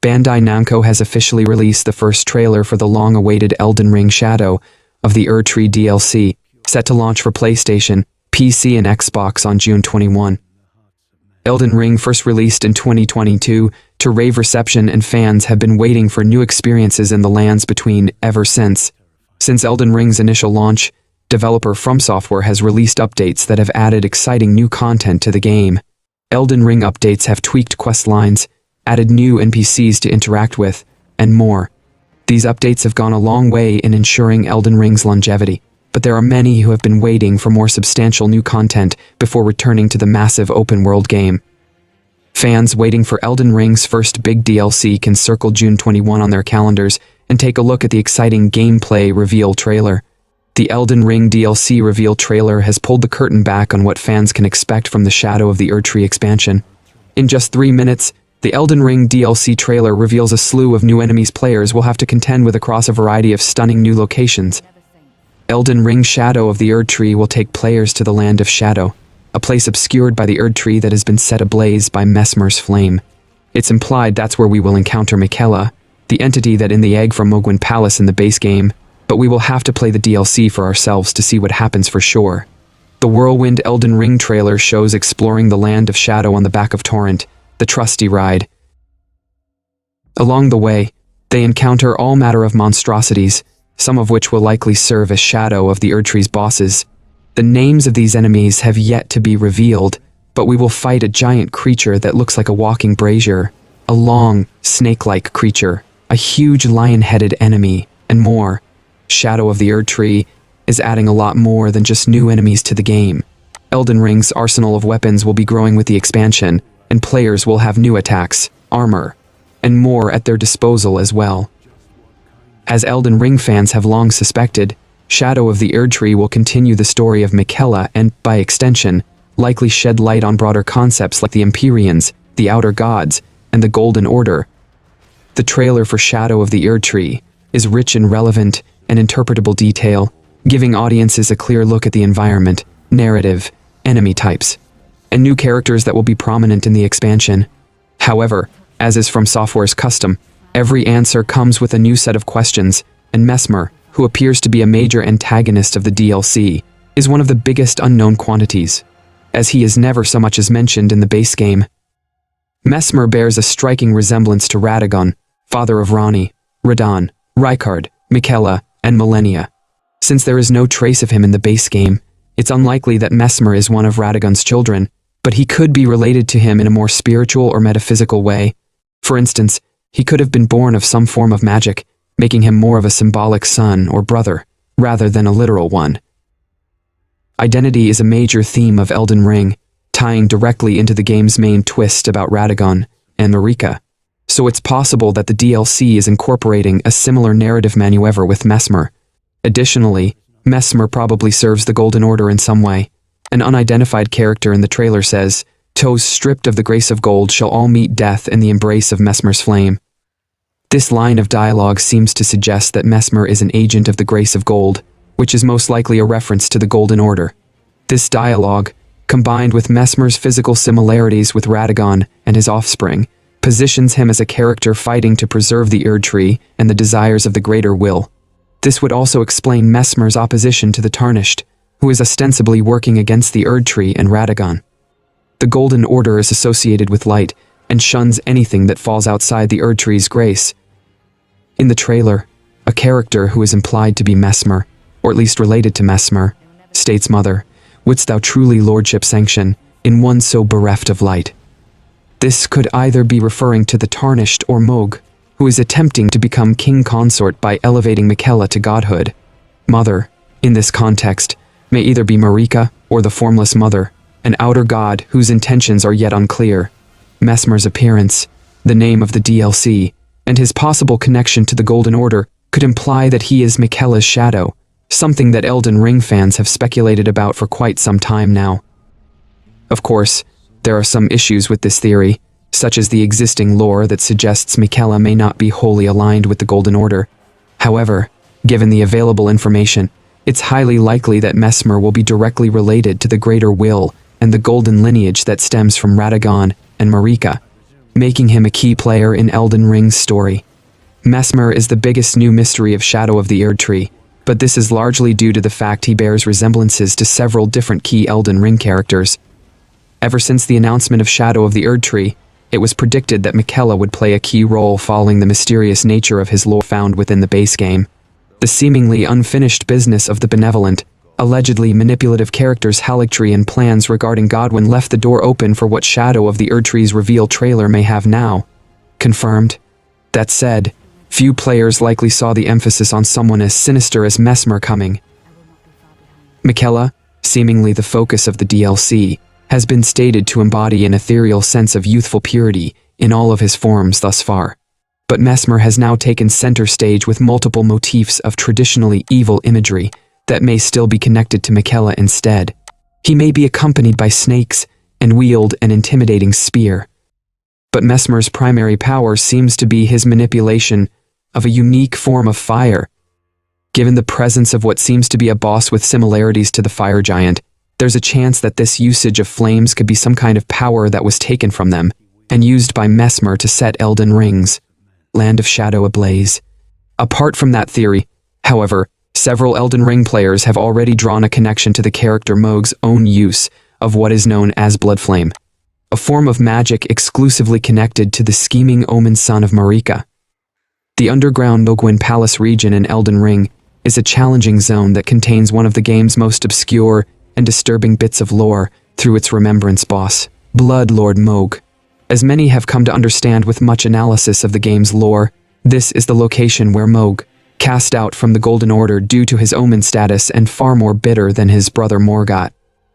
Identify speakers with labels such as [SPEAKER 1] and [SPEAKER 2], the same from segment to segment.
[SPEAKER 1] Bandai Namco has officially released the first trailer for the long-awaited Elden Ring Shadow of the Erdtree DLC, set to launch for PlayStation, PC, and Xbox on June 21. Elden Ring, first released in 2022, to rave reception, and fans have been waiting for new experiences in the lands between ever since. Since Elden Ring's initial launch, developer From Software has released updates that have added exciting new content to the game. Elden Ring updates have tweaked quest lines, added new NPCs to interact with, and more. These updates have gone a long way in ensuring Elden Ring's longevity, but there are many who have been waiting for more substantial new content before returning to the massive open-world game. Fans waiting for Elden Ring's first big DLC can circle June 21 on their calendars and take a look at the exciting gameplay reveal trailer. The Elden Ring DLC reveal trailer has pulled the curtain back on what fans can expect from the Shadow of the Erdtree expansion. In just 3 minutes, the Elden Ring DLC trailer reveals a slew of new enemies players will have to contend with across a variety of stunning new locations. Elden Ring Shadow of the Erdtree will take players to the Land of Shadow, a place obscured by the Erdtree that has been set ablaze by Messmer's flame. It's implied that's where we will encounter Miquella, the entity that in the egg from Mogwin Palace in the base game, but we will have to play the DLC for ourselves to see what happens for sure. The Whirlwind Elden Ring trailer shows exploring the Land of Shadow on the back of Torrent, the trusty ride. Along the way, they encounter all manner of monstrosities, some of which will likely serve as Shadow of the Erdtree's bosses. The names of these enemies have yet to be revealed, but we will fight a giant creature that looks like a walking brazier, a long, snake-like creature, a huge lion-headed enemy, and more. Shadow of the Erdtree is adding a lot more than just new enemies to the game. Elden Ring's arsenal of weapons will be growing with the expansion, and players will have new attacks, armor, and more at their disposal as well. As Elden Ring fans have long suspected, Shadow of the Erdtree will continue the story of Miquella and, by extension, likely shed light on broader concepts like the Empyreans, the Outer Gods, and the Golden Order. The trailer for Shadow of the Erdtree is rich in relevant and interpretable detail, giving audiences a clear look at the environment, narrative, enemy types, and new characters that will be prominent in the expansion. However, as is From Software's custom, every answer comes with a new set of questions, and Messmer, who appears to be a major antagonist of the DLC, is one of the biggest unknown quantities, as he is never so much as mentioned in the base game. Messmer bears a striking resemblance to Radagon, father of Ranni, Radahn, Rykard, Miquella, and Malenia. Since there is no trace of him in the base game, it's unlikely that Messmer is one of Radagon's children, but he could be related to him in a more spiritual or metaphysical way. For instance, he could have been born of some form of magic, making him more of a symbolic son or brother, rather than a literal one. Identity is a major theme of Elden Ring, tying directly into the game's main twist about Radagon and Marika, so it's possible that the DLC is incorporating a similar narrative maneuver with Messmer. Additionally, Messmer probably serves the Golden Order in some way. An unidentified character in the trailer says, "Toes stripped of the grace of gold shall all meet death in the embrace of Messmer's flame." This line of dialogue seems to suggest that Messmer is an agent of the grace of gold, which is most likely a reference to the Golden Order. This dialogue, combined with Messmer's physical similarities with Radagon and his offspring, positions him as a character fighting to preserve the Erdtree and the desires of the Greater Will. This would also explain Messmer's opposition to the Tarnished, who is ostensibly working against the Erdtree and Radagon. The Golden Order is associated with light and shuns anything that falls outside the Erdtree's grace. In the trailer, a character who is implied to be Messmer, or at least related to Messmer, states, "Mother, wouldst thou truly lordship sanction in one so bereft of light?" This could either be referring to the Tarnished or Mohg, who is attempting to become king consort by elevating Miquella to godhood. Mother, in this context, may either be Marika or the Formless Mother, an outer god whose intentions are yet unclear. Messmer's appearance, the name of the DLC, and his possible connection to the Golden Order could imply that he is Miquella's shadow, something that Elden Ring fans have speculated about for quite some time now. Of course, there are some issues with this theory, such as the existing lore that suggests Miquella may not be wholly aligned with the Golden Order. However, given the available information, it's highly likely that Messmer will be directly related to the Greater Will and the golden lineage that stems from Radagon and Marika. making him a key player in Elden Ring's story. Mesmer is the biggest new mystery of Shadow of the Erdtree, but this is largely due to the fact he bears resemblances to several different key Elden Ring characters. Ever since the announcement of Shadow of the Erdtree, it was predicted that Miquella would play a key role following the mysterious nature of his lore found within the base game. The seemingly unfinished business of the benevolent, allegedly manipulative character's Haligtree and plans regarding Godwyn left the door open for what Shadow of the Erdtree's reveal trailer may have now. Confirmed. That said, few players likely saw the emphasis on someone as sinister as Mesmer coming. Miquella, seemingly the focus of the DLC, has been stated to embody an ethereal sense of youthful purity in all of his forms thus far. But Mesmer has now taken center stage with multiple motifs of traditionally evil imagery that may still be connected to Miquella instead. He may be accompanied by snakes and wield an intimidating spear. But Mesmer's primary power seems to be his manipulation of a unique form of fire. Given the presence of what seems to be a boss with similarities to the fire giant, there's a chance that this usage of flames could be some kind of power that was taken from them and used by Mesmer to set Elden Ring's Land of Shadow ablaze. Apart from that theory, however, several Elden Ring players have already drawn a connection to the character Mohg's own use of what is known as Bloodflame, a form of magic exclusively connected to the scheming omen son of Marika. The underground Mohgwyn Palace region in Elden Ring is a challenging zone that contains one of the game's most obscure and disturbing bits of lore through its remembrance boss, Blood Lord Mohg. As many have come to understand with much analysis of the game's lore, this is the location where Mohg, cast out from the Golden Order due to his omen status and far more bitter than his brother Morgott,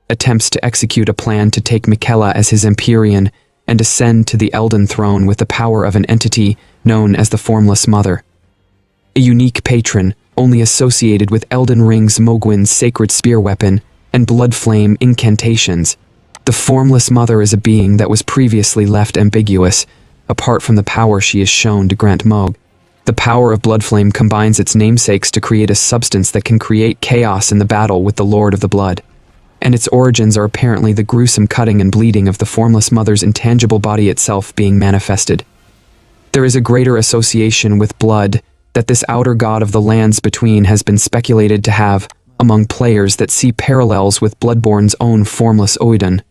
[SPEAKER 1] attempts to execute a plan to take Miquella as his Empyrean and ascend to the Elden throne with the power of an entity known as the Formless Mother. A unique patron only associated with Elden Ring's Mohgwyn's sacred spear weapon and blood flame incantations. The Formless Mother is a being that was previously left ambiguous, apart from the power she is shown to grant Mohg. The power of Bloodflame combines its namesakes to create a substance that can create chaos in the battle with the Lord of the Blood, and its origins are apparently the gruesome cutting and bleeding of the Formless Mother's intangible body itself being manifested. There is a greater association with blood that this outer god of the lands between has been speculated to have among players that see parallels with Bloodborne's own formless Oedon,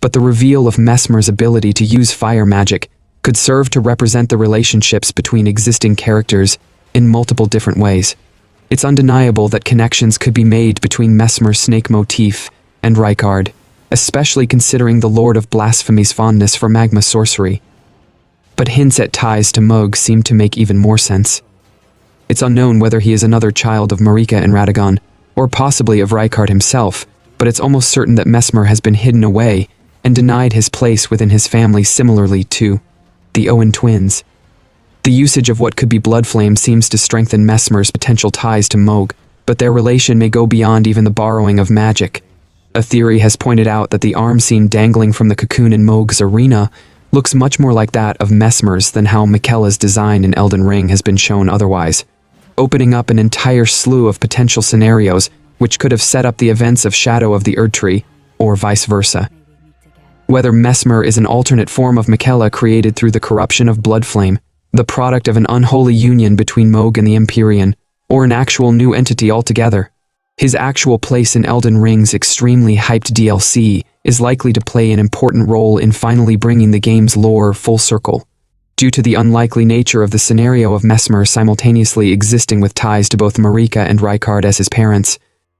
[SPEAKER 1] but the reveal of Mesmer's ability to use fire magic could serve to represent the relationships between existing characters in multiple different ways. It's undeniable that connections could be made between Mesmer's snake motif and Rykard, especially considering the Lord of Blasphemy's fondness for magma sorcery. But hints at ties to Mohg seem to make even more sense. It's unknown whether he is another child of Marika and Radagon, or possibly of Rykard himself, but it's almost certain that Mesmer has been hidden away and denied his place within his family similarly to the Owen twins. The usage of what could be Bloodflame seems to strengthen Mesmer's potential ties to Mohg, but their relation may go beyond even the borrowing of magic. A theory has pointed out that the arm seen dangling from the cocoon in Mohg's arena looks much more like that of Mesmer's than how Miquella's design in Elden Ring has been shown otherwise, opening up an entire slew of potential scenarios which could have set up the events of Shadow of the Erdtree, or vice versa. Whether Mesmer is an alternate form of Miquella created through the corruption of Bloodflame, the product of an unholy union between Mohg and the Empyrean, or an actual new entity altogether, his actual place in Elden Ring's extremely hyped DLC is likely to play an important role in finally bringing the game's lore full circle. Due to the unlikely nature of the scenario of Mesmer simultaneously existing with ties to both Marika and Rykard as his parents,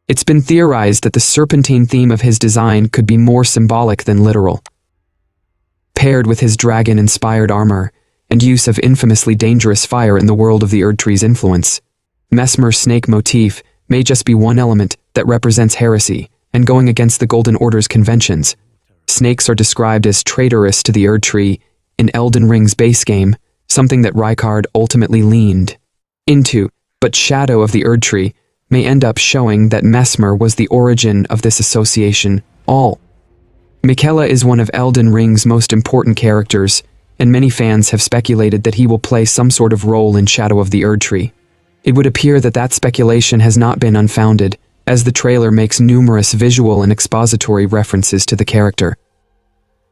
[SPEAKER 1] it's been theorized that the serpentine theme of his design could be more symbolic than literal. Paired with his dragon-inspired armor and use of infamously dangerous fire in the world of the Erdtree's influence, Mesmer's snake motif may just be one element that represents heresy and going against the Golden Order's conventions. Snakes are described as traitorous to the Erdtree in Elden Ring's base game, something that Rykard ultimately leaned into, but Shadow of the Erdtree may end up showing that Mesmer was the origin of this association. Miquella is one of Elden Ring's most important characters, and many fans have speculated that he will play some sort of role in Shadow of the Erdtree. It would appear that that speculation has not been unfounded, as the trailer makes numerous visual and expository references to the character,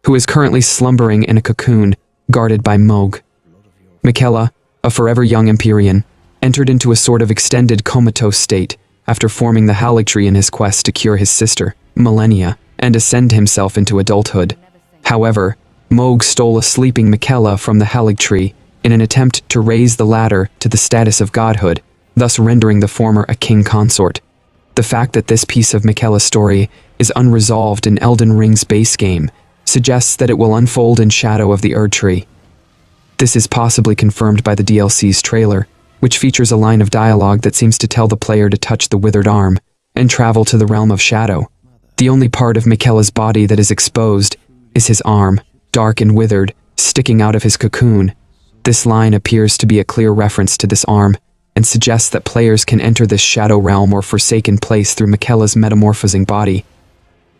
[SPEAKER 1] who is currently slumbering in a cocoon guarded by Moog. Miquella, a forever young Empyrean, entered into a sort of extended comatose state after forming the Haligtree in his quest to cure his sister, Millennia, and ascend himself into adulthood. However, Moog stole a sleeping Miquella from the Haligtree in an attempt to raise the latter to the status of godhood, thus rendering the former a king consort. The fact that this piece of Miquella's story is unresolved in Elden Ring's base game suggests that it will unfold in Shadow of the Erdtree. This is possibly confirmed by the DLC's trailer, which features a line of dialogue that seems to tell the player to touch the withered arm and travel to the realm of shadow. The only part of Miquella's body that is exposed is his arm, dark and withered, sticking out of his cocoon. This line appears to be a clear reference to this arm, and suggests that players can enter this shadow realm or forsaken place through Miquella's metamorphosing body.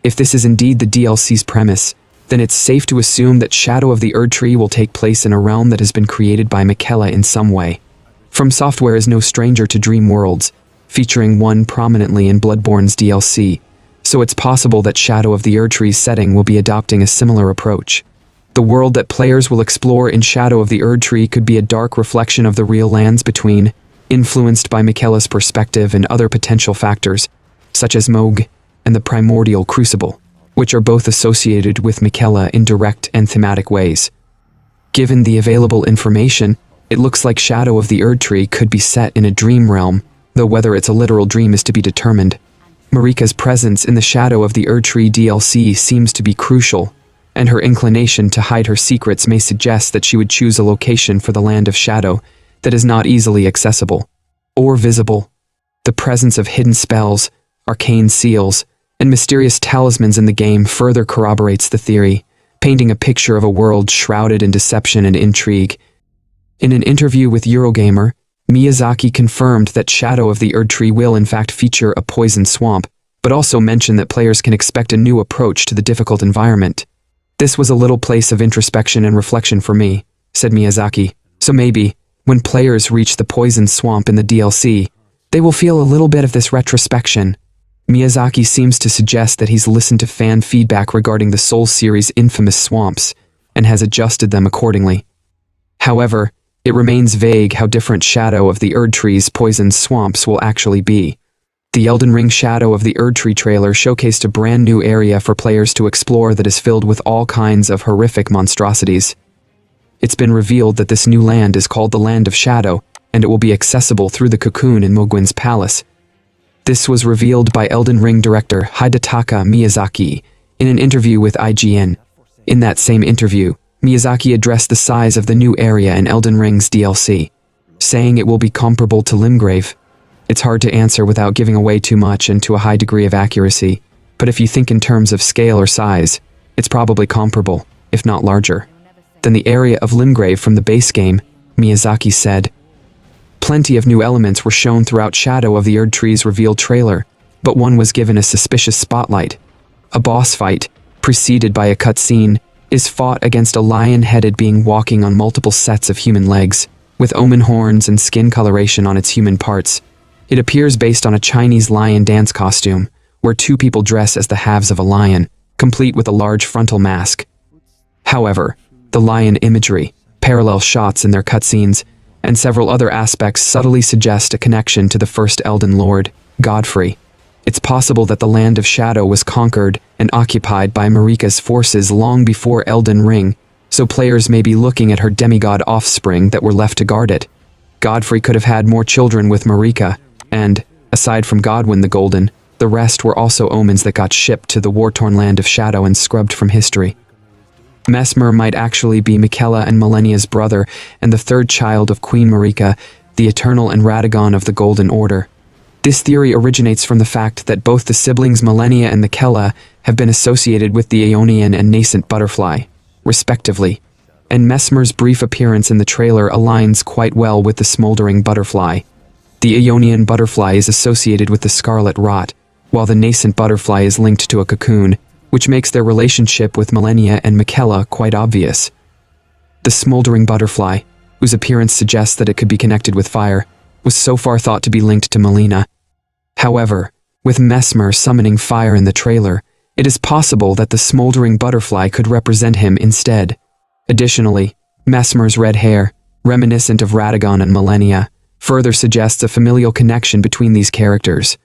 [SPEAKER 1] If this is indeed the DLC's premise, then it's safe to assume that Shadow of the Erdtree will take place in a realm that has been created by Miquella in some way. From Software is no stranger to dream worlds, featuring one prominently in Bloodborne's DLC, so it's possible that Shadow of the Erdtree's setting will be adopting a similar approach. The world that players will explore in Shadow of the Erdtree could be a dark reflection of the real lands between, influenced by Miquella's perspective and other potential factors, such as Moog and the Primordial Crucible, which are both associated with Miquella in direct and thematic ways. Given the available information, it looks like Shadow of the Erdtree could be set in a dream realm, though whether it's a literal dream is to be determined. Marika's presence in the Shadow of the Erdtree DLC seems to be crucial, and her inclination to hide her secrets may suggest that she would choose a location for the Land of Shadow that is not easily accessible or visible. The presence of hidden spells, arcane seals, and mysterious talismans in the game further corroborates the theory, painting a picture of a world shrouded in deception and intrigue. In an interview with Eurogamer, Miyazaki confirmed that Shadow of the Erdtree will in fact feature a poison swamp, but also mentioned that players can expect a new approach to the difficult environment. "This was a little place of introspection and reflection for me," said Miyazaki, "so maybe, when players reach the poison swamp in the DLC, they will feel a little bit of this retrospection." Miyazaki seems to suggest that he's listened to fan feedback regarding the Souls series' infamous swamps, and has adjusted them accordingly. However, it remains vague how different Shadow of the Erdtree's poisoned swamps will actually be. The Elden Ring Shadow of the Erdtree trailer showcased a brand new area for players to explore that is filled with all kinds of horrific monstrosities. It's been revealed that this new land is called the Land of Shadow, and it will be accessible through the cocoon in Mogwin's palace. This was revealed by Elden Ring director Hidetaka Miyazaki in an interview with IGN. In that same interview, Miyazaki addressed the size of the new area in Elden Ring's DLC, saying it will be comparable to Limgrave. It's hard to answer without giving away too much and to a high degree of accuracy, but if you think in terms of scale or size, it's probably comparable, if not larger, than the area of Limgrave from the base game, Miyazaki said. Plenty of new elements were shown throughout Shadow of the Erdtree's revealed trailer, but one was given a suspicious spotlight. A boss fight, preceded by a cutscene, is fought against a lion-headed being walking on multiple sets of human legs, with omen horns and skin coloration on its human parts. It appears based on a Chinese lion dance costume, where two people dress as the halves of a lion, complete with a large frontal mask. However, the lion imagery, parallel shots in their cutscenes, and several other aspects subtly suggest a connection to the first Elden Lord, Godfrey. It's possible that the Land of Shadow was conquered and occupied by Marika's forces long before Elden Ring, so players may be looking at her demigod offspring that were left to guard it. Godfrey could have had more children with Marika, and, aside from Godwyn the Golden, the rest were also omens that got shipped to the war-torn Land of Shadow and scrubbed from history. Mesmer might actually be Miquella and Millennia's brother and the third child of Queen Marika, the Eternal and Radagon of the Golden Order. This theory originates from the fact that both the siblings Millennia and Miquella have been associated with the Aeonian and Nascent Butterfly, respectively, and Mesmer's brief appearance in the trailer aligns quite well with the Smoldering Butterfly. The Aeonian Butterfly is associated with the Scarlet Rot, while the Nascent Butterfly is linked to a cocoon, which makes their relationship with Millennia and Miquella quite obvious. The Smoldering Butterfly, whose appearance suggests that it could be connected with fire, was so far thought to be linked to Melina. However, with Mesmer summoning fire in the trailer, it is possible that the Smoldering Butterfly could represent him instead. Additionally, Mesmer's red hair, reminiscent of Radagon and Millennia, further suggests a familial connection between these characters.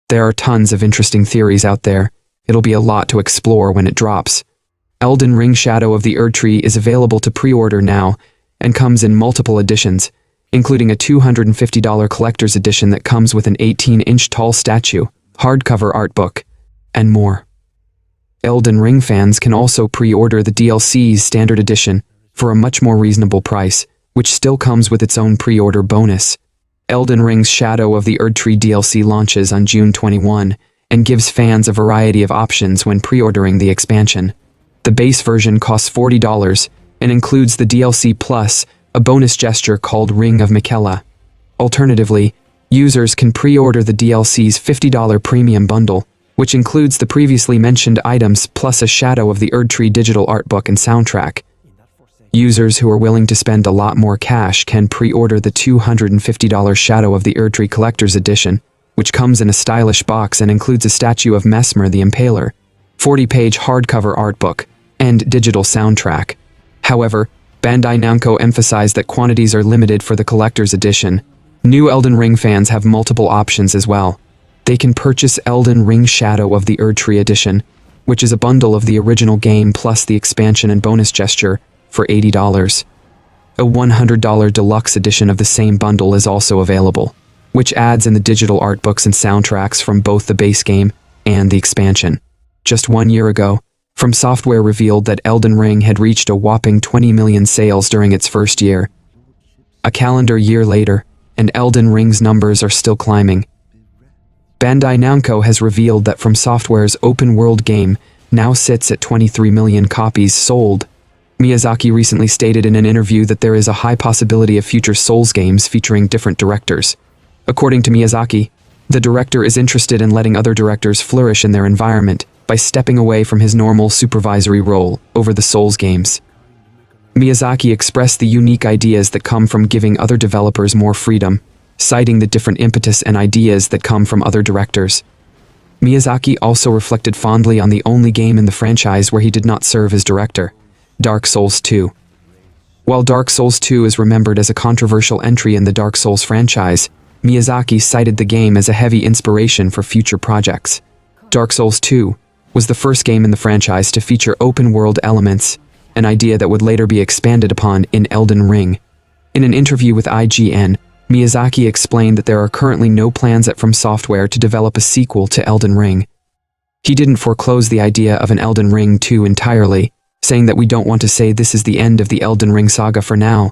[SPEAKER 1] There are tons of interesting theories out there. It'll be a lot to explore when it drops. Elden Ring Shadow of the Erdtree is available to pre-order now and comes in multiple editions, including a $250 collector's edition that comes with an 18-inch tall statue, hardcover art book, and more. Elden Ring fans can also pre-order the DLC's standard edition for a much more reasonable price, which still comes with its own pre-order bonus. Elden Ring's Shadow of the Erdtree DLC launches on June 21 and gives fans a variety of options when pre-ordering the expansion. The base version costs $40 and includes the DLC plus a bonus gesture called Ring of Miquella. Alternatively, users can pre-order the DLC's $50 premium bundle, which includes the previously mentioned items plus a Shadow of the Erdtree digital art book and soundtrack. Users who are willing to spend a lot more cash can pre-order the $250 Shadow of the Erdtree Collector's Edition, which comes in a stylish box and includes a statue of Mesmer the Impaler, 40-page hardcover art book, and digital soundtrack. However, Bandai Namco emphasized that quantities are limited for the Collector's Edition. New Elden Ring fans have multiple options as well. They can purchase Elden Ring Shadow of the Erdtree Edition, which is a bundle of the original game plus the expansion and bonus gesture, for $80. A $100 deluxe edition of the same bundle is also available, which adds in the digital art books and soundtracks from both the base game and the expansion. Just 1 year ago, From Software revealed that Elden Ring had reached a whopping 20 million sales during its first year. A calendar year later, and Elden Ring's numbers are still climbing. Bandai Namco has revealed that From Software's open-world game now sits at 23 million copies sold. Miyazaki recently stated in an interview that there is a high possibility of future Souls games featuring different directors. According to Miyazaki, the director is interested in letting other directors flourish in their environment by stepping away from his normal supervisory role over the Souls games. Miyazaki expressed the unique ideas that come from giving other developers more freedom, citing the different impetus and ideas that come from other directors. Miyazaki also reflected fondly on the only game in the franchise where he did not serve as director, Dark Souls 2. While Dark Souls 2 is remembered as a controversial entry in the Dark Souls franchise, Miyazaki cited the game as a heavy inspiration for future projects. Dark Souls 2 was the first game in the franchise to feature open-world elements, an idea that would later be expanded upon in Elden Ring. In an interview with IGN, Miyazaki explained that there are currently no plans at From Software to develop a sequel to Elden Ring. He didn't foreclose the idea of an Elden Ring 2 entirely, saying that we don't want to say this is the end of the Elden Ring saga for now.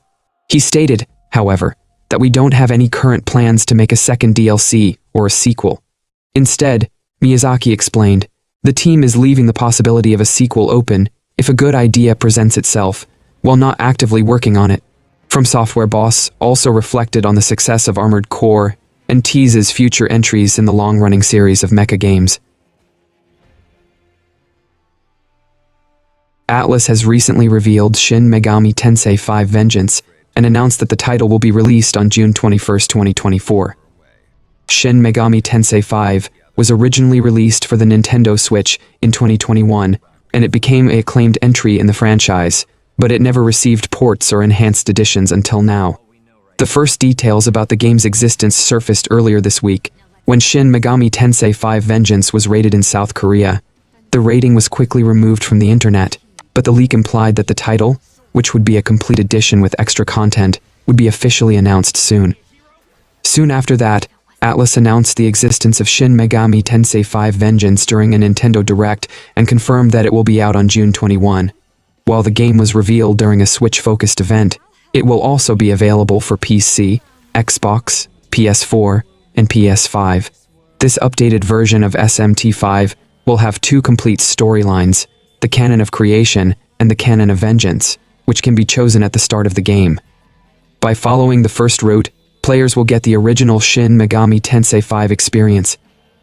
[SPEAKER 1] He stated, however, that we don't have any current plans to make a second DLC or a sequel. Instead, Miyazaki explained, the team is leaving the possibility of a sequel open if a good idea presents itself, while not actively working on it. From Software boss also reflected on the success of Armored Core and teases future entries in the long-running series of mecha games. Atlus has recently revealed Shin Megami Tensei 5 Vengeance and announced that the title will be released on June 21, 2024. Shin Megami Tensei 5 was originally released for the Nintendo Switch in 2021, and it became an acclaimed entry in the franchise, but it never received ports or enhanced editions until now. The first details about the game's existence surfaced earlier this week, when Shin Megami Tensei 5 Vengeance was rated in South Korea. The rating was quickly removed from the internet, but the leak implied that the title, which would be a complete edition with extra content, would be officially announced soon. Soon after that, Atlus announced the existence of Shin Megami Tensei 5 Vengeance during a Nintendo Direct and confirmed that it will be out on June 21. While the game was revealed during a Switch-focused event, it will also be available for PC, Xbox, PS4, and PS5. This updated version of SMT5 will have two complete storylines, the Canon of Creation and the Canon of Vengeance, which can be chosen at the start of the game. By following the first route, players will get the original Shin Megami Tensei 5 experience.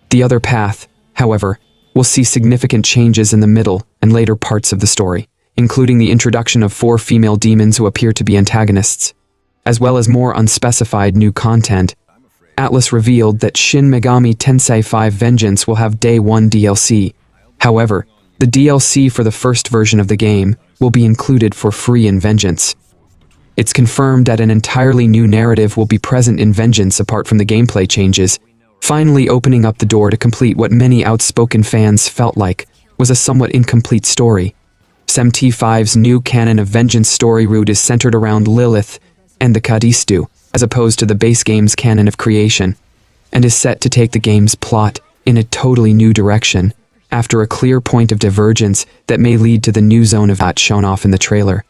[SPEAKER 1] The other path, however, will see significant changes in the middle and later parts of the story, including the introduction of 4 female demons who appear to be antagonists, as well as more unspecified new content. Atlus revealed that Shin Megami Tensei 5 Vengeance will have Day 1 DLC. However, the DLC for the first version of the game will be included for free in Vengeance. It's confirmed that an entirely new narrative will be present in Vengeance apart from the gameplay changes, finally opening up the door to complete what many outspoken fans felt like was a somewhat incomplete story. SMT5's new canon of Vengeance story route is centered around Lilith and the Kadistu, as opposed to the base game's canon of creation, and is set to take the game's plot in a totally new direction, after a clear point of divergence that may lead to the new zone of that shown off in the trailer.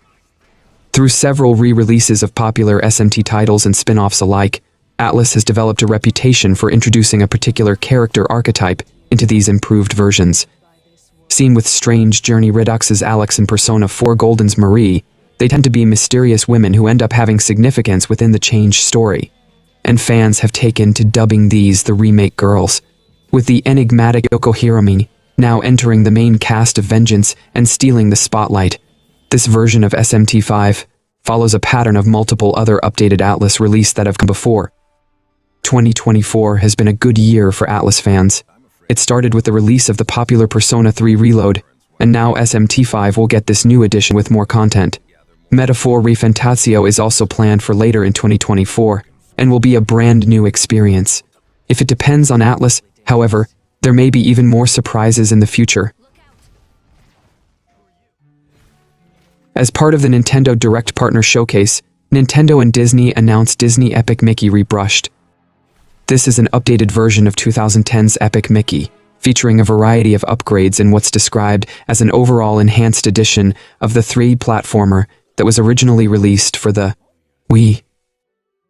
[SPEAKER 1] Through several re-releases of popular SMT titles and spin-offs alike, Atlus has developed a reputation for introducing a particular character archetype into these improved versions. Seen with Strange Journey Redux's Alex and Persona 4 Golden's Marie, they tend to be mysterious women who end up having significance within the changed story. And fans have taken to dubbing these the remake girls, with the enigmatic Yoko Hirami now entering the main cast of Vengeance and stealing the spotlight. This version of SMT5 follows a pattern of multiple other updated Atlus releases that have come before. 2024 has been a good year for Atlus fans. It started with the release of the popular Persona 3 Reload, and now SMT5 will get this new edition with more content. Metaphor Refantasio is also planned for later in 2024, and will be a brand new experience. If it depends on Atlus, however, there may be even more surprises in the future. As part of the Nintendo Direct Partner Showcase, Nintendo and Disney announced Disney Epic Mickey Rebrushed. This is an updated version of 2010's Epic Mickey, featuring a variety of upgrades in what's described as an overall enhanced edition of the 3D platformer that was originally released for the Wii.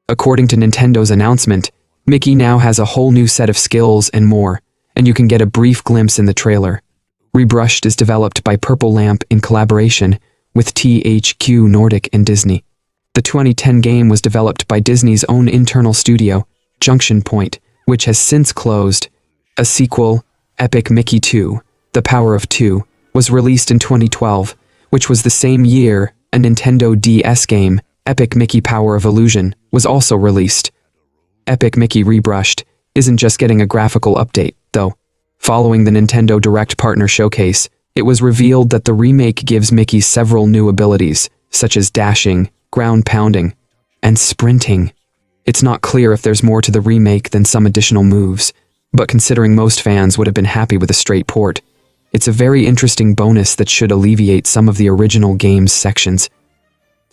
[SPEAKER 1] According to Nintendo's announcement, Mickey now has a whole new set of skills and more, and you can get a brief glimpse in the trailer. Rebrushed is developed by Purple Lamp in collaboration with THQ Nordic and Disney. The 2010 game was developed by Disney's own internal studio, Junction Point, which has since closed. A sequel, Epic Mickey 2, The Power of Two, was released in 2012, which was the same year a Nintendo DS game, Epic Mickey Power of Illusion, was also released. Epic Mickey Rebrushed isn't just getting a graphical update, though. Following the Nintendo Direct Partner Showcase, it was revealed that the remake gives Mickey several new abilities, such as dashing, ground pounding, and sprinting. It's not clear if there's more to the remake than some additional moves, but considering most fans would have been happy with a straight port, it's a very interesting bonus that should alleviate some of the original game's sections.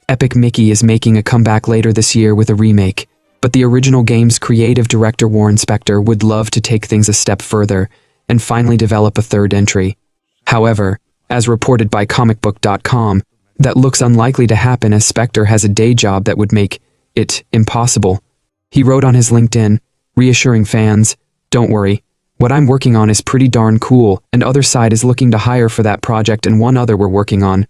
[SPEAKER 1] Epic Mickey is making a comeback later this year with a remake, but the original game's creative director Warren Spector would love to take things a step further and finally develop a third entry. However, as reported by comicbook.com, that looks unlikely to happen as Spector has a day job that would make it impossible. He wrote on his LinkedIn, reassuring fans, "Don't worry, what I'm working on is pretty darn cool, and other side is looking to hire for that project and one other we're working on."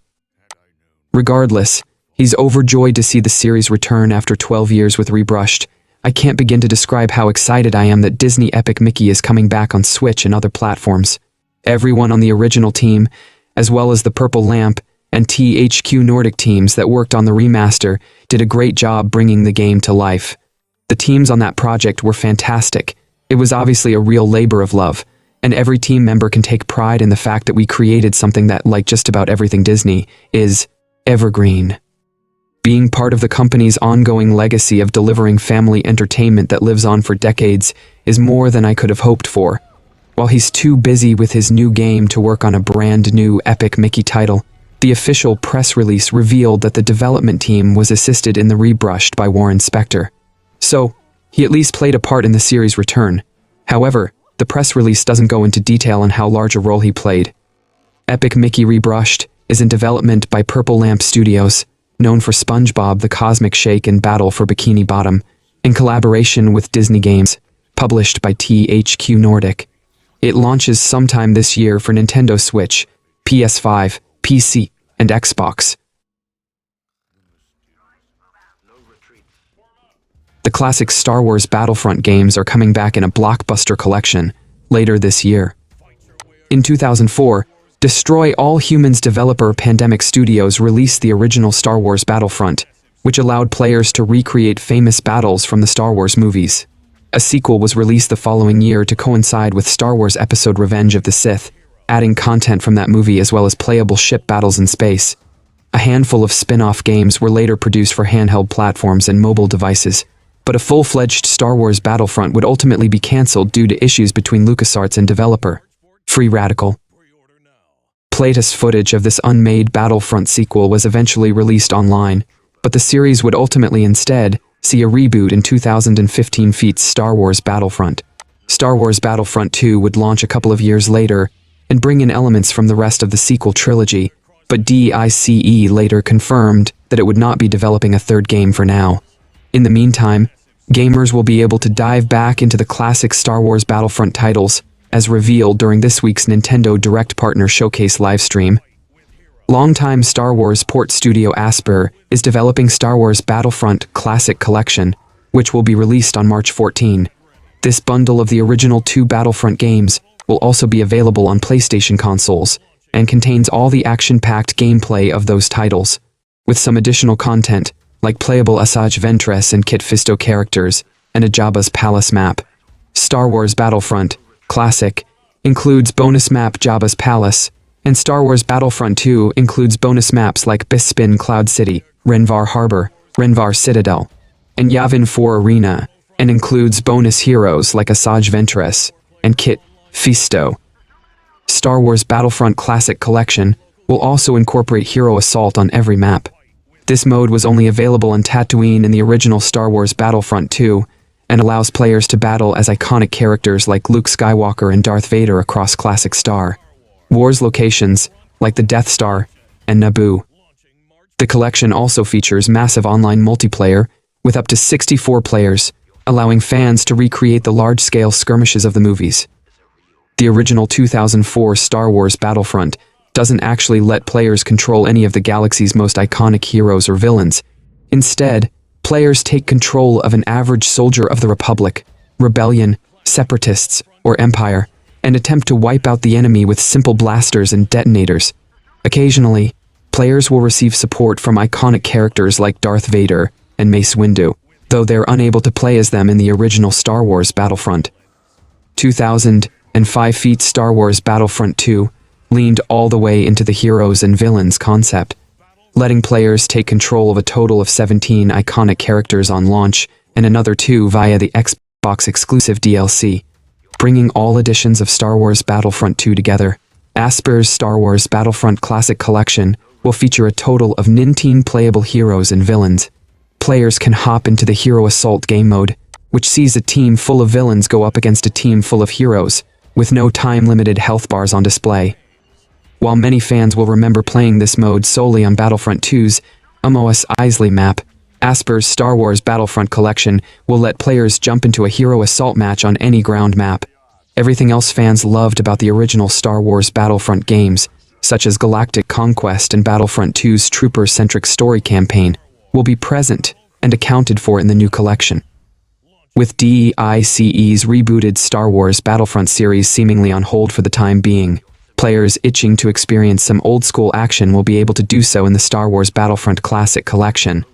[SPEAKER 1] Regardless, he's overjoyed to see the series return after 12 years with Rebrushed. I can't begin to describe how excited I am that Disney Epic Mickey is coming back on Switch and other platforms. Everyone on the original team, as well as the Purple Lamp and THQ Nordic teams that worked on the remaster, did a great job bringing the game to life. The teams on that project were fantastic. It was obviously a real labor of love, and every team member can take pride in the fact that we created something that, like just about everything Disney, is evergreen. Being part of the company's ongoing legacy of delivering family entertainment that lives on for decades is more than I could have hoped for. While he's too busy with his new game to work on a brand new Epic Mickey title, the official press release revealed that the development team was assisted in the Rebrushed by Warren Spector. So, he at least played a part in the series' return. However, the press release doesn't go into detail on how large a role he played. Epic Mickey Rebrushed is in development by Purple Lamp Studios, known for SpongeBob the Cosmic Shake and Battle for Bikini Bottom, in collaboration with Disney Games, published by THQ Nordic. It launches sometime this year for Nintendo Switch, PS5, PC, and Xbox. The classic Star Wars Battlefront games are coming back in a blockbuster collection later this year. In 2004, Destroy All Humans developer Pandemic Studios released the original Star Wars Battlefront, which allowed players to recreate famous battles from the Star Wars movies. A sequel was released the following year to coincide with Star Wars Episode Revenge of the Sith, adding content from that movie as well as playable ship battles in space. A handful of spin-off games were later produced for handheld platforms and mobile devices, but a full-fledged Star Wars Battlefront would ultimately be cancelled due to issues between LucasArts and developer Free Radical. Playtest footage of this unmade Battlefront sequel was eventually released online, but the series would ultimately instead see a reboot in 2015 feats Star Wars Battlefront. Star Wars Battlefront 2 would launch a couple of years later and bring in elements from the rest of the sequel trilogy, but DICE later confirmed that it would not be developing a third game for now. In the meantime, gamers will be able to dive back into the classic Star Wars Battlefront titles, as revealed during this week's Nintendo Direct Partner Showcase livestream. Longtime Star Wars port studio Asper is developing Star Wars Battlefront Classic Collection, which will be released on March 14. This bundle of the original 2 Battlefront games will also be available on PlayStation consoles, and contains all the action-packed gameplay of those titles, with some additional content, like playable Asajj Ventress and Kit Fisto characters, and a Jabba's Palace map. Star Wars Battlefront Classic includes bonus map Jabba's Palace, and Star Wars Battlefront 2 includes bonus maps like Bespin Cloud City, Renvar Harbor, Renvar Citadel, and Yavin 4 Arena, and includes bonus heroes like Asajj Ventress and Kit Fisto. Star Wars Battlefront Classic Collection will also incorporate Hero Assault on every map. This mode was only available on Tatooine in the original Star Wars Battlefront 2, and allows players to battle as iconic characters like Luke Skywalker and Darth Vader across classic Star Wars locations like the Death Star and Naboo. The collection also features massive online multiplayer with up to 64 players, allowing fans to recreate the large-scale skirmishes of the movies. The original 2004 Star Wars Battlefront doesn't actually let players control any of the galaxy's most iconic heroes or villains. Instead, players take control of an average soldier of the Republic, Rebellion, Separatists, or Empire, and attempt to wipe out the enemy with simple blasters and detonators. Occasionally, players will receive support from iconic characters like Darth Vader and Mace Windu, though they're unable to play as them in the original Star Wars Battlefront. 2005 feats Star Wars Battlefront 2 leaned all the way into the heroes and villains concept, letting players take control of a total of 17 iconic characters on launch and another 2 via the Xbox exclusive DLC, bringing all editions of Star Wars Battlefront 2 together. Asper's Star Wars Battlefront Classic Collection will feature a total of 19 playable heroes and villains. Players can hop into the Hero Assault game mode, which sees a team full of villains go up against a team full of heroes, with no time-limited health bars on display. While many fans will remember playing this mode solely on Battlefront 2's Mos Eisley map, Asper's Star Wars Battlefront Collection will let players jump into a Hero Assault match on any ground map. Everything else fans loved about the original Star Wars Battlefront games, such as Galactic Conquest and Battlefront 2's trooper-centric story campaign, will be present and accounted for in the new collection. With DICE's rebooted Star Wars Battlefront series seemingly on hold for the time being, players itching to experience some old-school action will be able to do so in the Star Wars Battlefront Classic Collection.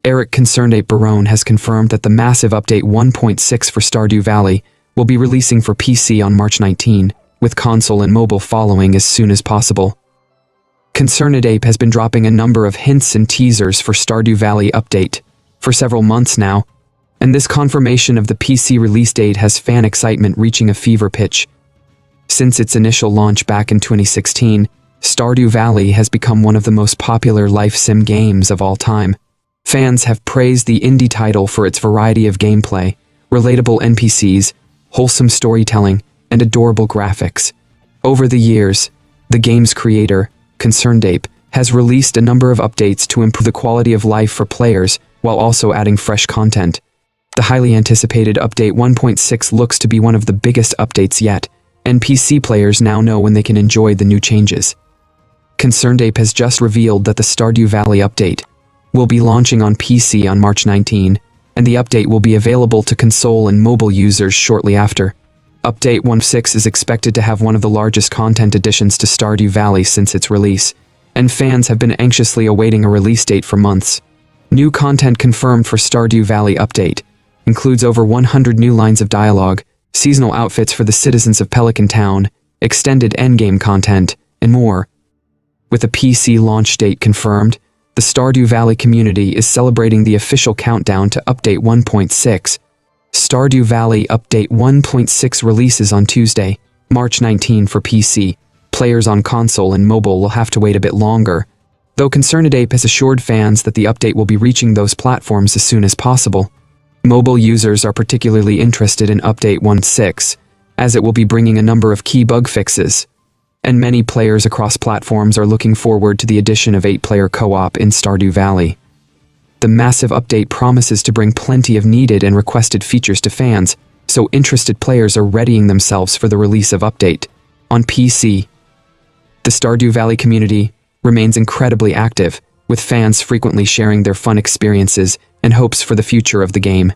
[SPEAKER 1] Eric Concerned Barone has confirmed that the massive update 1.6 for Stardew Valley will be releasing for PC on March 19, with console and mobile following as soon as possible. Concerned Ape has been dropping a number of hints and teasers for Stardew Valley update for several months now, and this confirmation of the PC release date has fan excitement reaching a fever pitch. Since its initial launch back in 2016, Stardew Valley has become one of the most popular life sim games of all time. Fans have praised the indie title for its variety of gameplay, relatable NPCs, wholesome storytelling, and adorable graphics. Over the years, the game's creator, Concerned Ape, has released a number of updates to improve the quality of life for players while also adding fresh content. The highly anticipated Update 1.6 looks to be one of the biggest updates yet, and PC players now know when they can enjoy the new changes. Concerned Ape has just revealed that the Stardew Valley update will be launching on PC on March 19, and the update will be available to console and mobile users shortly after. Update 1.6 is expected to have one of the largest content additions to Stardew Valley since its release, and fans have been anxiously awaiting a release date for months. New content confirmed for Stardew Valley update includes over 100 new lines of dialogue, seasonal outfits for the citizens of Pelican Town, extended endgame content, and more. With a PC launch date confirmed, the Stardew Valley community is celebrating the official countdown to Update 1.6. Stardew Valley Update 1.6 releases on Tuesday, March 19 for PC. Players on console and mobile will have to wait a bit longer, though ConcernedApe has assured fans that the update will be reaching those platforms as soon as possible. Mobile users are particularly interested in Update 1.6, as it will be bringing a number of key bug fixes, and many players across platforms are looking forward to the addition of 8-player co-op in Stardew Valley. The massive update promises to bring plenty of needed and requested features to fans, so interested players are readying themselves for the release of update. On PC, the Stardew Valley community remains incredibly active, with fans frequently sharing their fun experiences and hopes for the future of the game.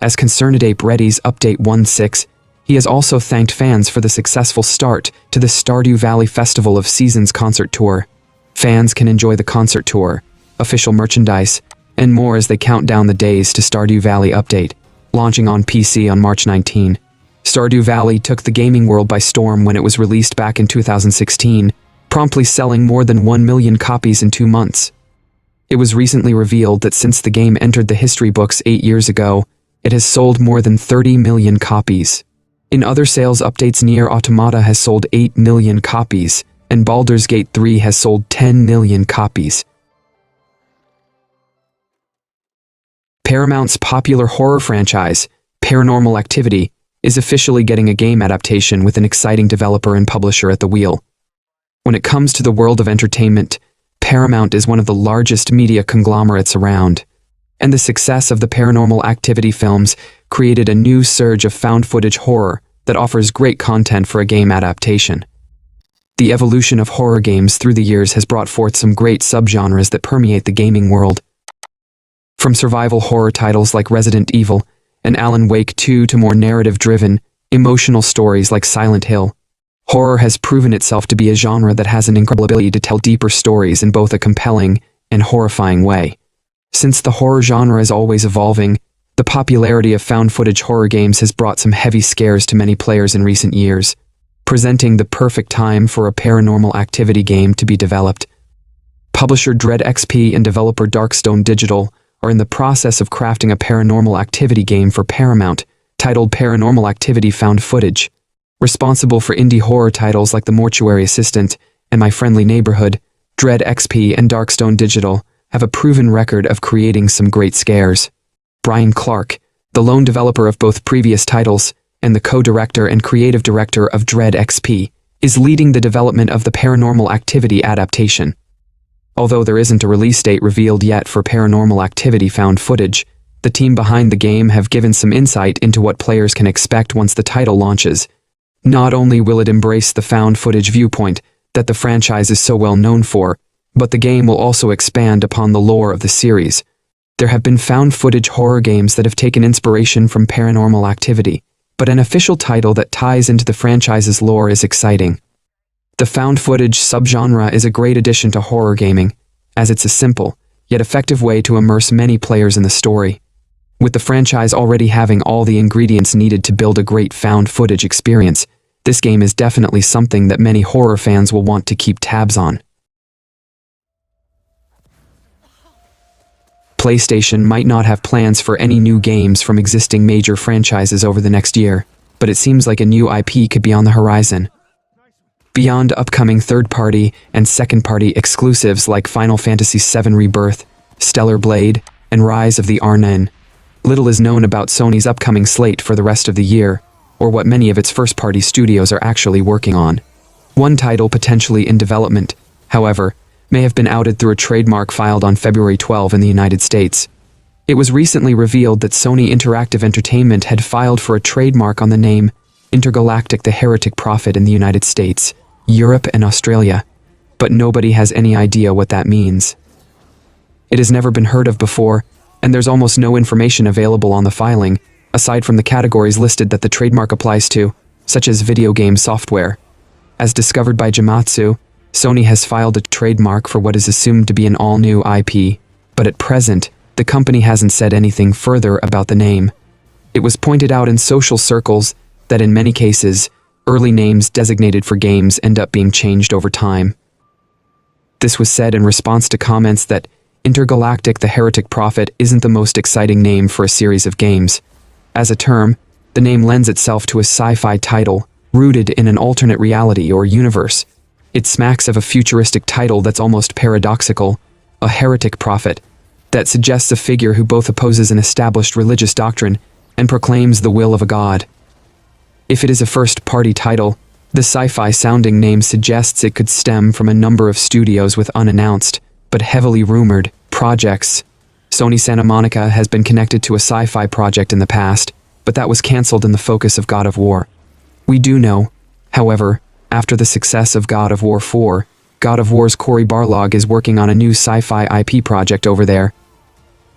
[SPEAKER 1] As ConcernedApe readies Update 1.6, he has also thanked fans for the successful start to the Stardew Valley Festival of Seasons concert tour. Fans can enjoy the concert tour, official merchandise, and more as they count down the days to Stardew Valley Update, launching on PC on March 19. Stardew Valley took the gaming world by storm when it was released back in 2016, promptly selling more than 1 million copies in 2 months. It was recently revealed that since the game entered the history books 8 years ago, it has sold more than 30 million copies. In other sales updates, Nier Automata has sold 8 million copies, and Baldur's Gate 3 has sold 10 million copies. Paramount's popular horror franchise, Paranormal Activity, is officially getting a game adaptation with an exciting developer and publisher at the wheel. When it comes to the world of entertainment, Paramount is one of the largest media conglomerates around, and the success of the Paranormal Activity films created a new surge of found-footage horror that offers great content for a game adaptation. The evolution of horror games through the years has brought forth some great subgenres that permeate the gaming world. From survival horror titles like Resident Evil and Alan Wake 2 to more narrative-driven, emotional stories like Silent Hill, horror has proven itself to be a genre that has an incredible ability to tell deeper stories in both a compelling and horrifying way. Since the horror genre is always evolving, the popularity of found-footage horror games has brought some heavy scares to many players in recent years, presenting the perfect time for a Paranormal Activity game to be developed. Publisher Dread XP and developer Darkstone Digital are in the process of crafting a Paranormal Activity game for Paramount, titled Paranormal Activity Found Footage. Responsible for indie horror titles like The Mortuary Assistant and My Friendly Neighborhood, Dread XP and Darkstone Digital have a proven record of creating some great scares. Brian Clark, the lone developer of both previous titles and the co-director and creative director of Dread XP, is leading the development of the Paranormal Activity adaptation. Although there isn't a release date revealed yet for Paranormal Activity Found Footage, the team behind the game have given some insight into what players can expect once the title launches. Not only will it embrace the found footage viewpoint that the franchise is so well known for, but the game will also expand upon the lore of the series. There have been found footage horror games that have taken inspiration from Paranormal Activity, but an official title that ties into the franchise's lore is exciting. The found footage subgenre is a great addition to horror gaming, as it's a simple, yet effective way to immerse many players in the story. With the franchise already having all the ingredients needed to build a great found footage experience, this game is definitely something that many horror fans will want to keep tabs on. PlayStation might not have plans for any new games from existing major franchises over the next year, but it seems like a new IP could be on the horizon. Beyond upcoming third-party and second-party exclusives like Final Fantasy VII Rebirth, Stellar Blade, and Rise of the Arnen, little is known about Sony's upcoming slate for the rest of the year, or what many of its first-party studios are actually working on. One title potentially in development, however, may have been outed through a trademark filed on February 12 in the United States. It was recently revealed that Sony Interactive Entertainment had filed for a trademark on the name Intergalactic the Heretic Prophet in the United States, Europe, and Australia, but nobody has any idea what that means. It has never been heard of before, and there's almost no information available on the filing, aside from the categories listed that the trademark applies to, such as video game software. As discovered by Jamatsu, Sony has filed a trademark for what is assumed to be an all-new IP, but at present, the company hasn't said anything further about the name. It was pointed out in social circles that in many cases, Early names designated for games end up being changed over time. This was said in response to comments that Intergalactic the Heretic Prophet isn't the most exciting name for a series of games. As a term, the name lends itself to a sci-fi title rooted in an alternate reality or universe. It smacks of a futuristic title that's almost paradoxical, a heretic prophet, that suggests a figure who both opposes an established religious doctrine and proclaims the will of a god. If it is a first-party title, the sci-fi sounding name suggests it could stem from a number of studios with unannounced, but heavily rumored, projects. Sony Santa Monica has been connected to a sci-fi project in the past, but that was cancelled in the focus of God of War. We do know, however, after the success of God of War 4, God of War's Cory Barlog is working on a new sci-fi IP project over there.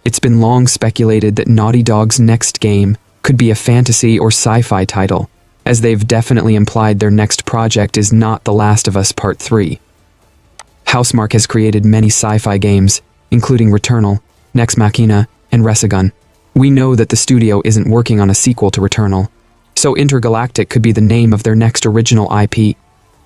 [SPEAKER 1] It's been long speculated that Naughty Dog's next game could be a fantasy or sci-fi title, as they've definitely implied their next project is not The Last of Us Part 3. Housemarque has created many sci-fi games, including Returnal, Nex Machina, and Resogun. We know that the studio isn't working on a sequel to Returnal, so Intergalactic could be the name of their next original IP.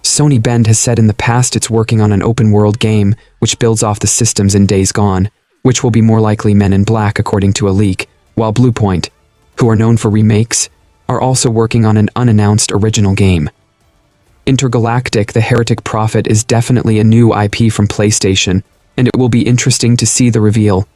[SPEAKER 1] Sony Bend has said in the past it's working on an open-world game which builds off the systems in Days Gone, which will be more likely Men in Black according to a leak, while Bluepoint, who are known for remakes, are also working on an unannounced original game. Intergalactic the Heretic Prophet is definitely a new IP from PlayStation, and it will be interesting to see the reveal.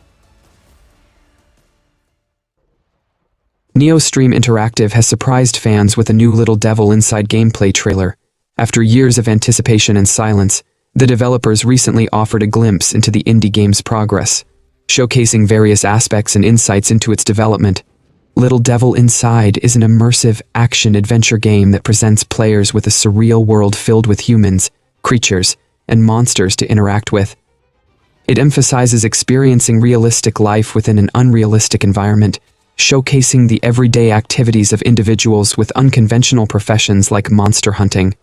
[SPEAKER 1] Neostream Interactive has surprised fans with a new Little Devil Inside gameplay trailer. After years of anticipation and silence, the developers recently offered a glimpse into the indie game's progress, showcasing various aspects and insights into its development. Little Devil Inside is an immersive action-adventure game that presents players with a surreal world filled with humans, creatures, and monsters to interact with. It emphasizes experiencing realistic life within an unrealistic environment, showcasing the everyday activities of individuals with unconventional professions like monster hunting.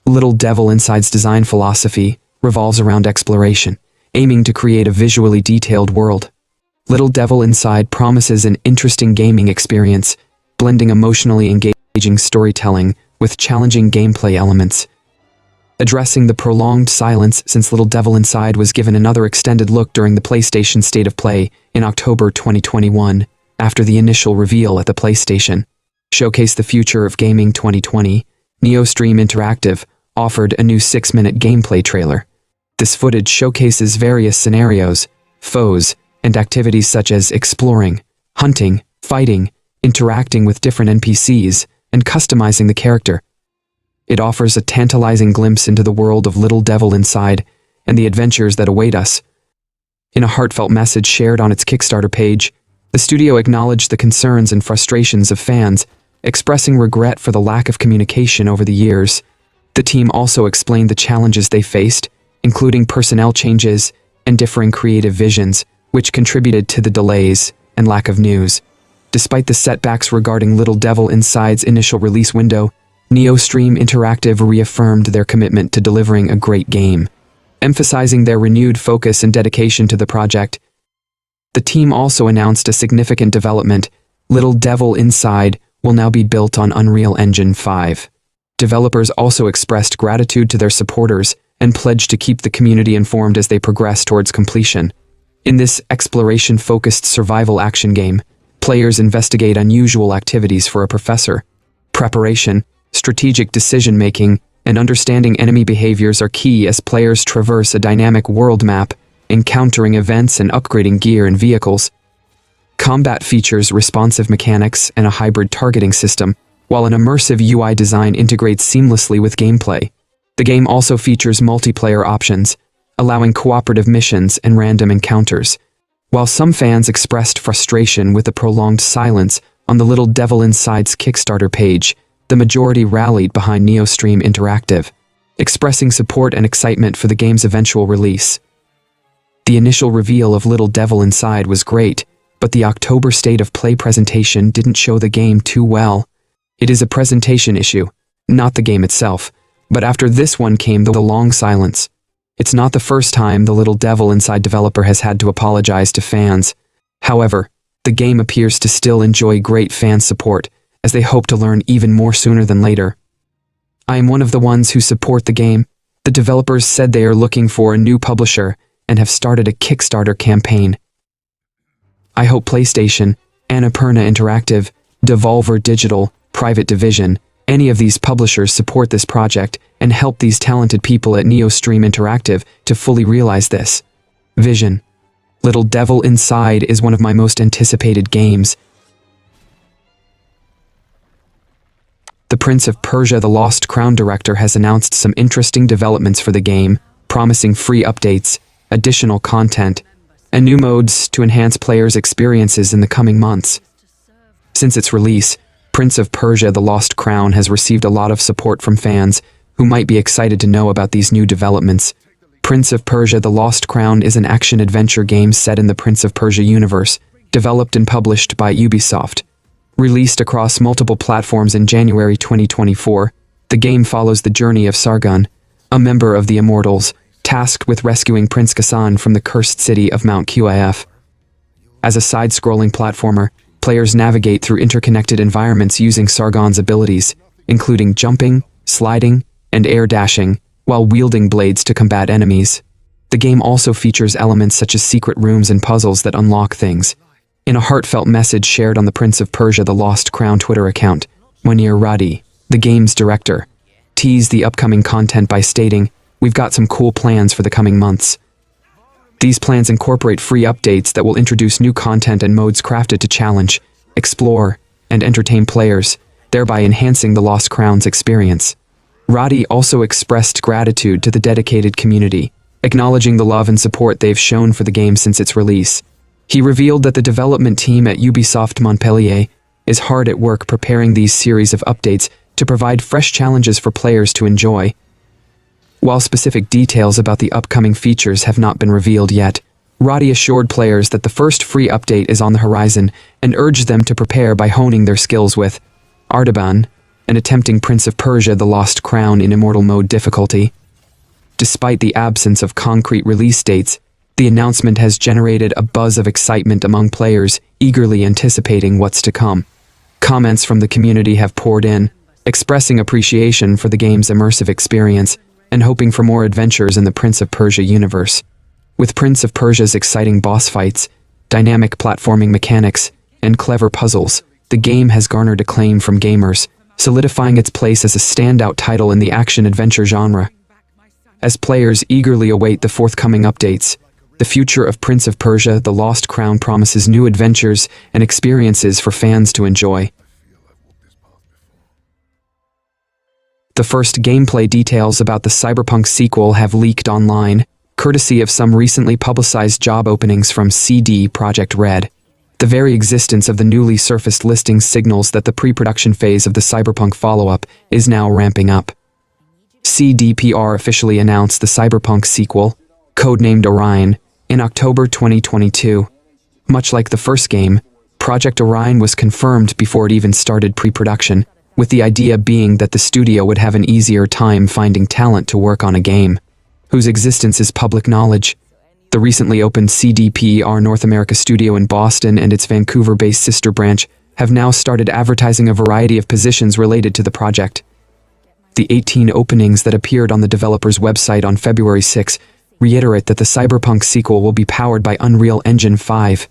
[SPEAKER 1] Little Devil Inside's design philosophy revolves around exploration, aiming to create a visually detailed world. Little Devil Inside promises an interesting gaming experience, blending emotionally engaging storytelling with challenging gameplay elements. Addressing the prolonged silence since Little Devil Inside was given another extended look during the PlayStation State of Play in October 2021, after the initial reveal at the PlayStation Showcase the Future of Gaming 2020, Neostream Interactive offered a new 6-minute gameplay trailer. This footage showcases various scenarios, foes, and activities such as exploring, hunting, fighting, interacting with different NPCs, and customizing the character. It offers a tantalizing glimpse into the world of Little Devil Inside and the adventures that await us. In a heartfelt message shared on its Kickstarter page, the studio acknowledged the concerns and frustrations of fans, expressing regret for the lack of communication over the years. The team also explained the challenges they faced, including personnel changes and differing creative visions, which contributed to the delays and lack of news. Despite the setbacks regarding Little Devil Inside's initial release window, Neostream Interactive reaffirmed their commitment to delivering a great game, emphasizing their renewed focus and dedication to the project. The team also announced a significant development. Little Devil Inside will now be built on Unreal Engine 5. Developers also expressed gratitude to their supporters and pledged to keep the community informed as they progress towards completion. In this exploration-focused survival action game, players investigate unusual activities for a professor. Preparation, strategic decision-making, and understanding enemy behaviors are key as players traverse a dynamic world map, encountering events and upgrading gear and vehicles. Combat features responsive mechanics and a hybrid targeting system, while an immersive UI design integrates seamlessly with gameplay. The game also features multiplayer options, allowing cooperative missions and random encounters. While some fans expressed frustration with the prolonged silence on the Little Devil Inside's Kickstarter page, the majority rallied behind Neostream Interactive, expressing support and excitement for the game's eventual release. The initial reveal of Little Devil Inside was great, but the October State of Play presentation didn't show the game too well. It is a presentation issue, not the game itself, but after this one came the long silence. It's not the first time the Little Devil Inside developer has had to apologize to fans. However, the game appears to still enjoy great fan support, as they hope to learn even more sooner than later. I am one of the ones who support the game. The developers said they are looking for a new publisher and have started a Kickstarter campaign. I hope PlayStation, Annapurna Interactive, Devolver Digital, Private Division, any of these publishers support this project and help these talented people at NeoStream Interactive to fully realize this vision. Little Devil Inside is one of my most anticipated games. The Prince of Persia: The Lost Crown director has announced some interesting developments for the game, promising free updates, additional content, and new modes to enhance players' experiences in the coming months. Since its release, Prince of Persia: The Lost Crown has received a lot of support from fans who might be excited to know about these new developments. Prince of Persia: The Lost Crown is an action-adventure game set in the Prince of Persia universe, developed and published by Ubisoft. Released across multiple platforms in January 2024, the game follows the journey of Sargon, a member of the Immortals, tasked with rescuing Prince Ghassan from the cursed city of Mount Qif. As a side-scrolling platformer, players navigate through interconnected environments using Sargon's abilities, including jumping, sliding, and air dashing, while wielding blades to combat enemies. The game also features elements such as secret rooms and puzzles that unlock things. In a heartfelt message shared on the Prince of Persia: The Lost Crown Twitter account, Munir Radi, the game's director, teased the upcoming content by stating, "We've got some cool plans for the coming months." These plans incorporate free updates that will introduce new content and modes crafted to challenge, explore, and entertain players, thereby enhancing the Lost Crown's experience. Radi also expressed gratitude to the dedicated community, acknowledging the love and support they've shown for the game since its release. He revealed that the development team at Ubisoft Montpellier is hard at work preparing these series of updates to provide fresh challenges for players to enjoy. While specific details about the upcoming features have not been revealed yet, Radi assured players that the first free update is on the horizon and urged them to prepare by honing their skills with Artaban and attempting Prince of Persia: The Lost Crown in Immortal Mode difficulty. Despite the absence of concrete release dates, the announcement has generated a buzz of excitement among players, eagerly anticipating what's to come. Comments from the community have poured in, expressing appreciation for the game's immersive experience and hoping for more adventures in the Prince of Persia universe. With Prince of Persia's exciting boss fights, dynamic platforming mechanics, and clever puzzles, the game has garnered acclaim from gamers, solidifying its place as a standout title in the action-adventure genre. As players eagerly await the forthcoming updates, the future of Prince of Persia: The Lost Crown promises new adventures and experiences for fans to enjoy. The first gameplay details about the Cyberpunk sequel have leaked online, courtesy of some recently publicized job openings from CD Projekt Red. The very existence of the newly surfaced listings signals that the pre-production phase of the Cyberpunk follow-up is now ramping up. CDPR officially announced the Cyberpunk sequel, codenamed Orion, in October 2022. Much like the first game, Project Orion was confirmed before it even started pre-production, with the idea being that the studio would have an easier time finding talent to work on a game, whose existence is public knowledge. The recently opened CDPR North America studio in Boston and its Vancouver-based sister branch have now started advertising a variety of positions related to the project. The 18 openings that appeared on the developer's website on February 6 reiterate that the Cyberpunk sequel will be powered by Unreal Engine 5,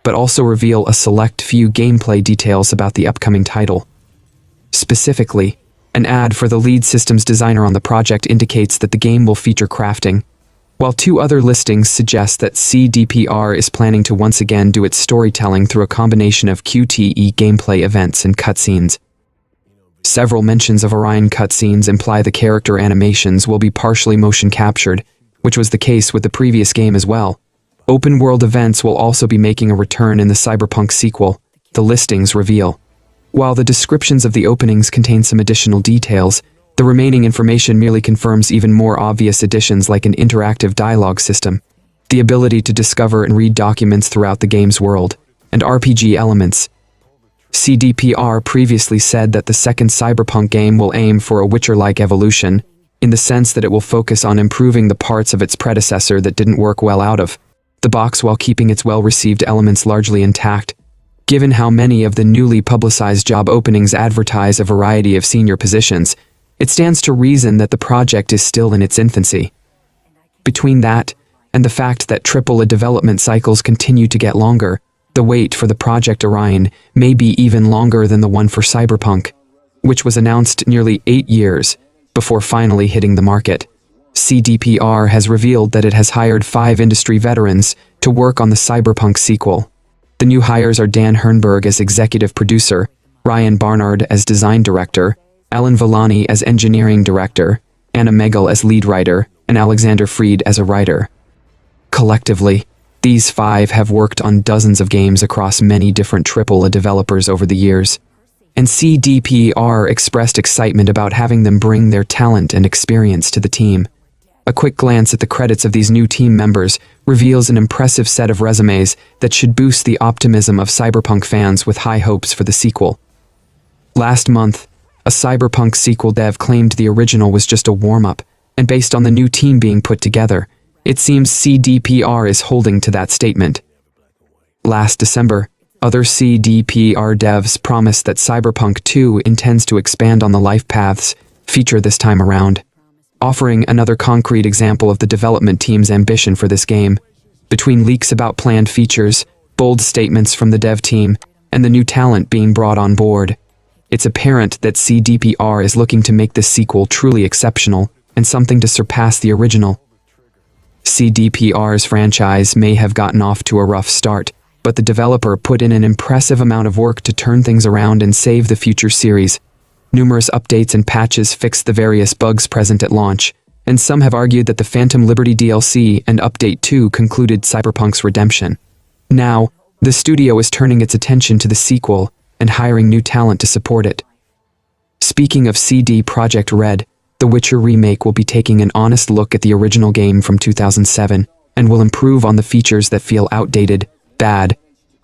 [SPEAKER 1] but also reveal a select few gameplay details about the upcoming title. Specifically, an ad for the lead systems designer on the project indicates that the game will feature crafting, while two other listings suggest that CDPR is planning to once again do its storytelling through a combination of QTE gameplay events and cutscenes. Several mentions of Orion cutscenes imply the character animations will be partially motion captured, which was the case with the previous game as well. Open-world events will also be making a return in the Cyberpunk sequel, the listings reveal. While the descriptions of the openings contain some additional details, the remaining information merely confirms even more obvious additions like an interactive dialogue system, the ability to discover and read documents throughout the game's world, and RPG elements. CDPR previously said that the second Cyberpunk game will aim for a Witcher-like evolution, in the sense that it will focus on improving the parts of its predecessor that didn't work well out of the box while keeping its well-received elements largely intact. Given how many of the newly publicized job openings advertise a variety of senior positions, it stands to reason that the project is still in its infancy. Between that and the fact that AAA development cycles continue to get longer, the wait for the Project Orion may be even longer than the one for Cyberpunk, which was announced nearly 8 years before finally hitting the market. CDPR has revealed that it has hired 5 industry veterans to work on the Cyberpunk sequel. The new hires are Dan Hernberg as executive producer, Ryan Barnard as design director, Alan Villani as engineering director, Anna Megal as lead writer, and Alexander Freed as a writer. Collectively, these 5 have worked on dozens of games across many different AAA developers over the years, and CDPR expressed excitement about having them bring their talent and experience to the team. A quick glance at the credits of these new team members reveals an impressive set of resumes that should boost the optimism of Cyberpunk fans with high hopes for the sequel. Last month, a Cyberpunk sequel dev claimed the original was just a warm-up, and based on the new team being put together, it seems CDPR is holding to that statement. Last December, other CDPR devs promised that Cyberpunk 2 intends to expand on the life paths feature this time around, offering another concrete example of the development team's ambition for this game. Between leaks about planned features, bold statements from the dev team, and the new talent being brought on board, it's apparent that CDPR is looking to make this sequel truly exceptional and something to surpass the original. CDPR's franchise may have gotten off to a rough start, but the developer put in an impressive amount of work to turn things around and save the future series. Numerous updates and patches fixed the various bugs present at launch, and some have argued that the Phantom Liberty DLC and Update 2 concluded Cyberpunk's redemption. Now, the studio is turning its attention to the sequel and hiring new talent to support it. Speaking of CD Projekt Red, The Witcher Remake will be taking an honest look at the original game from 2007 and will improve on the features that feel outdated, bad,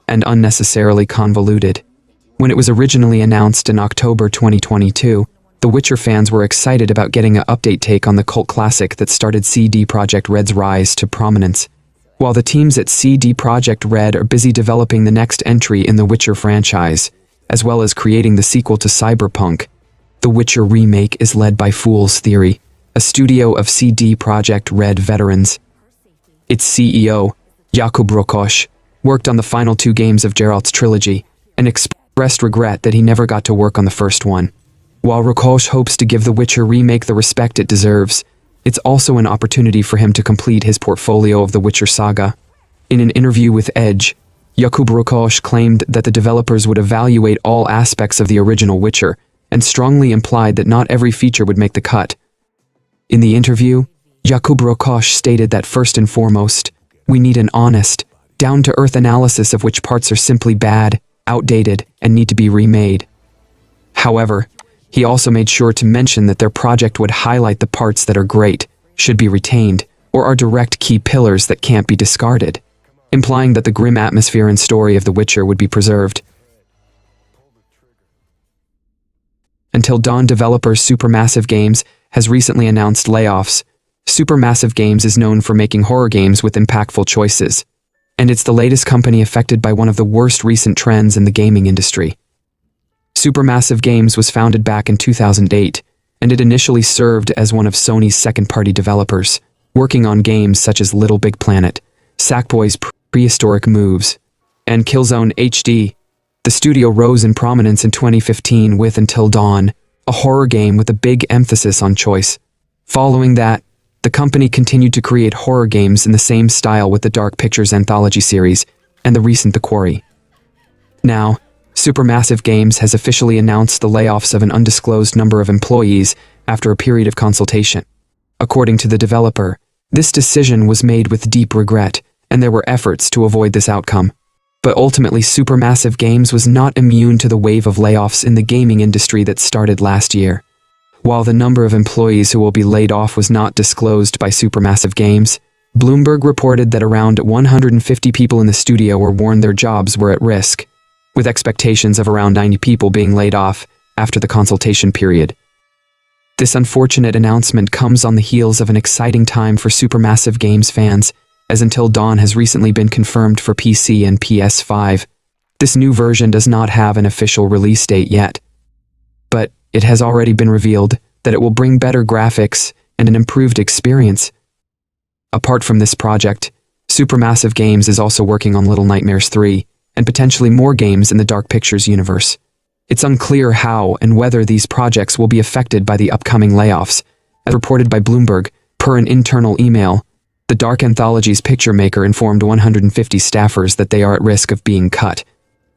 [SPEAKER 1] and unnecessarily convoluted. When it was originally announced in October 2022, The Witcher fans were excited about getting an update take on the cult classic that started CD Projekt Red's rise to prominence. While the teams at CD Projekt Red are busy developing the next entry in the Witcher franchise, as well as creating the sequel to Cyberpunk, The Witcher Remake is led by Fool's Theory, a studio of CD Projekt Red veterans. Its CEO, Jakub Rokosz, worked on the final 2 games of Geralt's trilogy and expressed regret that he never got to work on the first one. While Rokosz hopes to give The Witcher Remake the respect it deserves, it's also an opportunity for him to complete his portfolio of the Witcher saga. In an interview with Edge, Jakub Rokosz claimed that the developers would evaluate all aspects of the original Witcher and strongly implied that not every feature would make the cut. In the interview, Jakub Rokosz stated that first and foremost, we need an honest, down-to-earth analysis of which parts are simply bad, outdated, and need to be remade. However, he also made sure to mention that their project would highlight the parts that are great, should be retained, or are direct key pillars that can't be discarded, implying that the grim atmosphere and story of The Witcher would be preserved. Until Dawn developer Supermassive Games has recently announced layoffs. Supermassive Games is known for making horror games with impactful choices, and it's the latest company affected by one of the worst recent trends in the gaming industry. Supermassive Games was founded back in 2008, and it initially served as one of Sony's second-party developers, working on games such as Little Big Planet, Sackboy's Prehistoric Moves, and Killzone HD. The studio rose in prominence in 2015 with Until Dawn, a horror game with a big emphasis on choice. Following that, the company continued to create horror games in the same style with the Dark Pictures anthology series and the recent The Quarry. Now, Supermassive Games has officially announced the layoffs of an undisclosed number of employees after a period of consultation. According to the developer, this decision was made with deep regret, and there were efforts to avoid this outcome. But ultimately, Supermassive Games was not immune to the wave of layoffs in the gaming industry that started last year. While the number of employees who will be laid off was not disclosed by Supermassive Games, Bloomberg reported that around 150 people in the studio were warned their jobs were at risk, with expectations of around 90 people being laid off after the consultation period. This unfortunate announcement comes on the heels of an exciting time for Supermassive Games fans, as Until Dawn has recently been confirmed for PC and PS5. This new version does not have an official release date yet, but it has already been revealed that it will bring better graphics and an improved experience. Apart from this project, Supermassive Games is also working on Little Nightmares 3 and potentially more games in the Dark Pictures universe. It's unclear how and whether these projects will be affected by the upcoming layoffs. As reported by Bloomberg, per an internal email, the Dark Anthology's picture maker informed 150 staffers that they are at risk of being cut.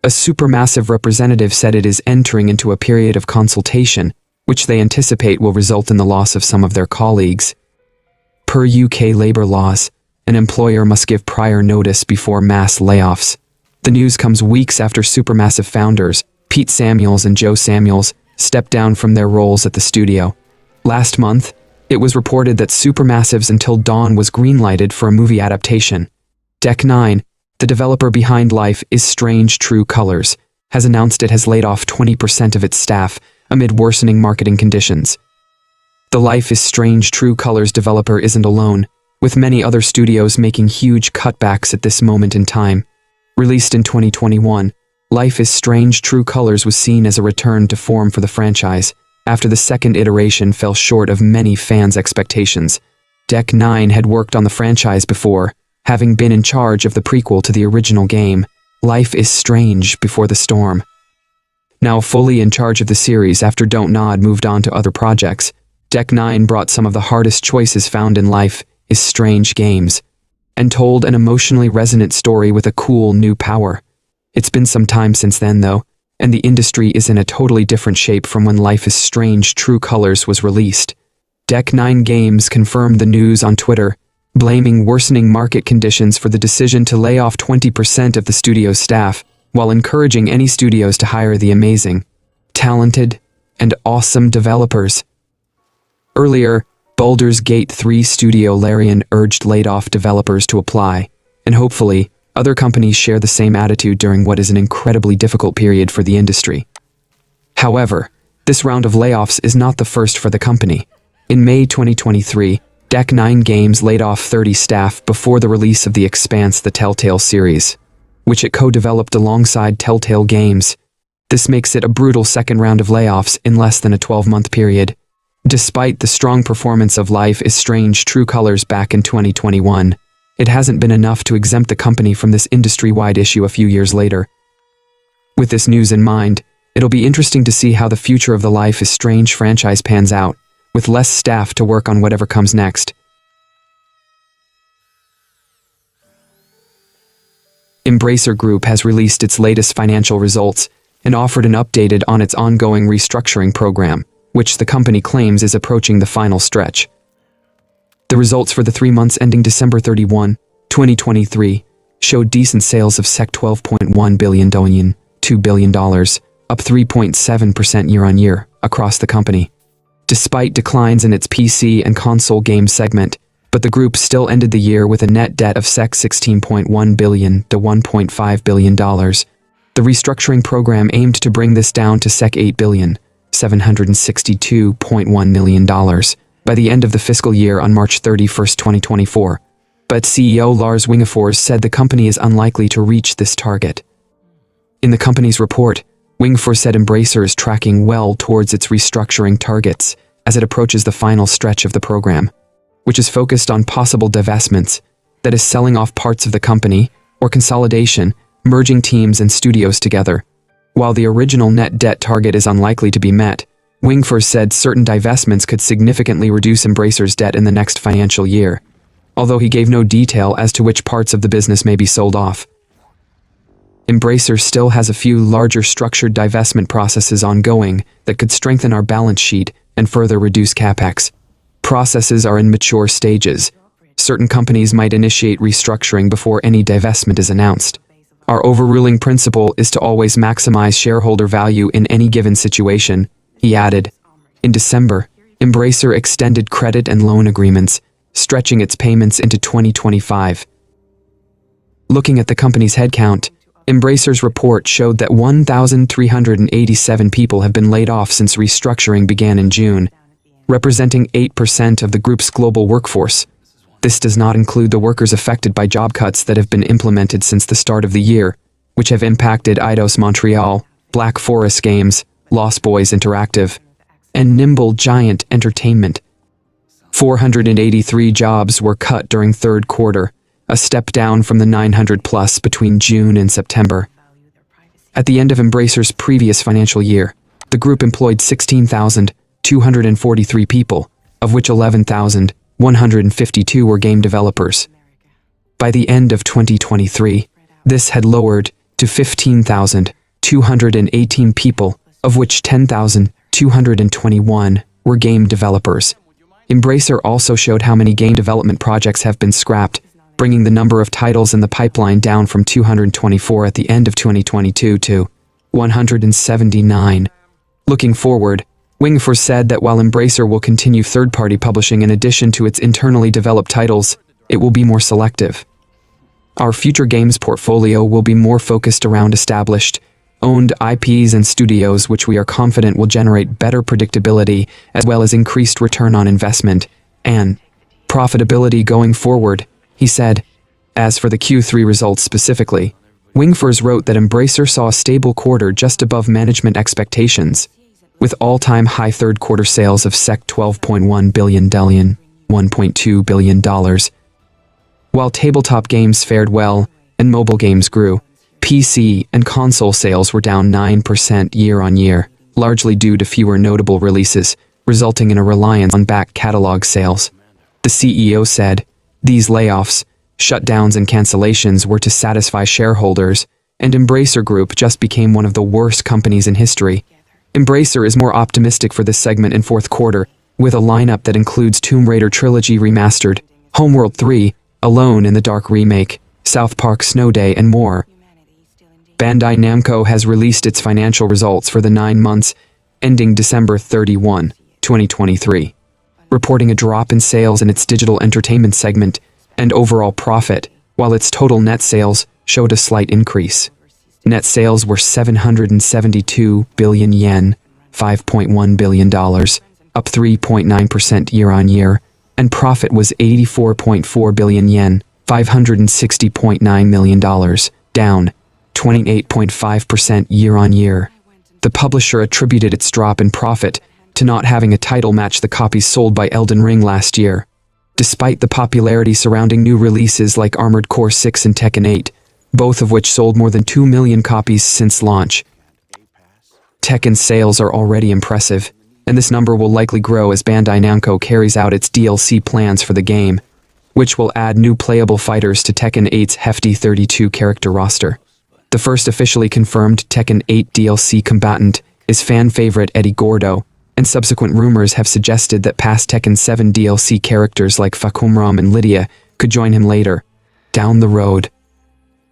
[SPEAKER 1] A Supermassive representative said it is entering into a period of consultation, which they anticipate will result in the loss of some of their colleagues. Per UK labour laws, an employer must give prior notice before mass layoffs. The news comes weeks after Supermassive founders, Pete Samuels and Joe Samuels, stepped down from their roles at the studio. Last month, it was reported that Supermassive's Until Dawn was greenlighted for a movie adaptation. Deck 9, the developer behind Life is Strange True Colors, has announced it has laid off 20% of its staff amid worsening marketing conditions. The Life is Strange True Colors developer isn't alone, with many other studios making huge cutbacks at this moment in time. Released in 2021, Life is Strange True Colors was seen as a return to form for the franchise, after the second iteration fell short of many fans' expectations. Deck 9 had worked on the franchise before, having been in charge of the prequel to the original game, Life is Strange Before the Storm. Now fully in charge of the series after Don't Nod moved on to other projects, Deck 9 brought some of the hardest choices found in Life is Strange games, and told an emotionally resonant story with a cool new power. It's been some time since then though, and the industry is in a totally different shape from when Life is Strange True Colors was released. Deck 9 Games confirmed the news on Twitter, blaming worsening market conditions for the decision to lay off 20% of the studio's staff, while encouraging any studios to hire the amazing, talented, and awesome developers. Earlier, Baldur's Gate 3 studio Larian urged laid-off developers to apply, and hopefully, other companies share the same attitude during what is an incredibly difficult period for the industry. However, this round of layoffs is not the first for the company. In May 2023, Deck 9 Games laid off 30 staff before the release of The Expanse: The Telltale series, which it co-developed alongside Telltale Games. This makes it a brutal second round of layoffs in less than a 12-month period. Despite the strong performance of Life is Strange True Colors back in 2021, it hasn't been enough to exempt the company from this industry-wide issue a few years later. With this news in mind, it'll be interesting to see how the future of the Life is Strange franchise pans out, with less staff to work on whatever comes next. Embracer Group has released its latest financial results and offered an update on its ongoing restructuring program, which the company claims is approaching the final stretch. The results for the 3 months ending December 31, 2023, showed decent sales of $12.1 billion, $2 billion, up 3.7% year-on-year across the company, despite declines in its PC and console game segment, but the group still ended the year with a net debt of $16.1 billion to $1.5 billion. The restructuring program aimed to bring this down to $8 billion, $762.1 million by the end of the fiscal year on March 31, 2024. But CEO Lars Wingefors said the company is unlikely to reach this target. In the company's report, Wingefors said Embracer is tracking well towards its restructuring targets as it approaches the final stretch of the program, which is focused on possible divestments, that is selling off parts of the company, or consolidation, merging teams and studios together. While the original net debt target is unlikely to be met, Wingefors said certain divestments could significantly reduce Embracer's debt in the next financial year, although he gave no detail as to which parts of the business may be sold off. Embracer still has a few larger structured divestment processes ongoing that could strengthen our balance sheet and further reduce capex. Processes are in mature stages. Certain companies might initiate restructuring before any divestment is announced. Our overruling principle is to always maximize shareholder value in any given situation, he added. In December, Embracer extended credit and loan agreements, stretching its payments into 2025. Looking at the company's headcount, Embracer's report showed that 1,387 people have been laid off since restructuring began in June, representing 8% of the group's global workforce. This does not include the workers affected by job cuts that have been implemented since the start of the year, which have impacted Eidos Montreal, Black Forest Games, Lost Boys Interactive, and nimble Giant Entertainment. 483 jobs were cut during third quarter, a step down from the 900 plus between June and September. At the end of Embracer's previous financial year, the group employed 16,243 people, of which 11,152 were game developers. By the end of 2023, this had lowered to 15,218 people, of which 10,221 were game developers. Embracer also showed how many game development projects have been scrapped, bringing the number of titles in the pipeline down from 224 at the end of 2022 to 179. Looking forward, Wingfour said that while Embracer will continue third-party publishing in addition to its internally developed titles, it will be more selective. Our future games portfolio will be more focused around established, owned IPs and studios which we are confident will generate better predictability as well as increased return on investment and profitability going forward, he said. As for the Q3 results specifically, Wingfour wrote that Embracer saw a stable quarter just above management expectations, with all-time high third-quarter sales of $12.1 billion, $1.2 billion. While tabletop games fared well and mobile games grew, PC and console sales were down 9% year-on-year, largely due to fewer notable releases, resulting in a reliance on back catalog sales. The CEO said, "These layoffs, shutdowns and cancellations were to satisfy shareholders, and Embracer Group just became one of the worst companies in history." Embracer is more optimistic for this segment in fourth quarter, with a lineup that includes Tomb Raider Trilogy Remastered, Homeworld 3, Alone in the Dark Remake, South Park Snow Day, and more. Bandai Namco has released its financial results for the 9 months ending December 31, 2023, reporting a drop in sales in its digital entertainment segment and overall profit, while its total net sales showed a slight increase. Net sales were 772 billion yen, $5.1 billion, up 3.9% year-on-year, and profit was 84.4 billion yen, $560.9 million, down 28.5% year-on-year. The publisher attributed its drop in profit to not having a title match the copies sold by Elden Ring last year. Despite the popularity surrounding new releases like Armored Core 6 and Tekken 8, both of which sold more than 2 million copies since launch. Tekken sales are already impressive, and this number will likely grow as Bandai Namco carries out its DLC plans for the game, which will add new playable fighters to Tekken 8's hefty 32-character roster. The first officially confirmed Tekken 8 DLC combatant is fan favorite Eddie Gordo, and subsequent rumors have suggested that past Tekken 7 DLC characters like Fakumram and Lydia could join him later, down the road.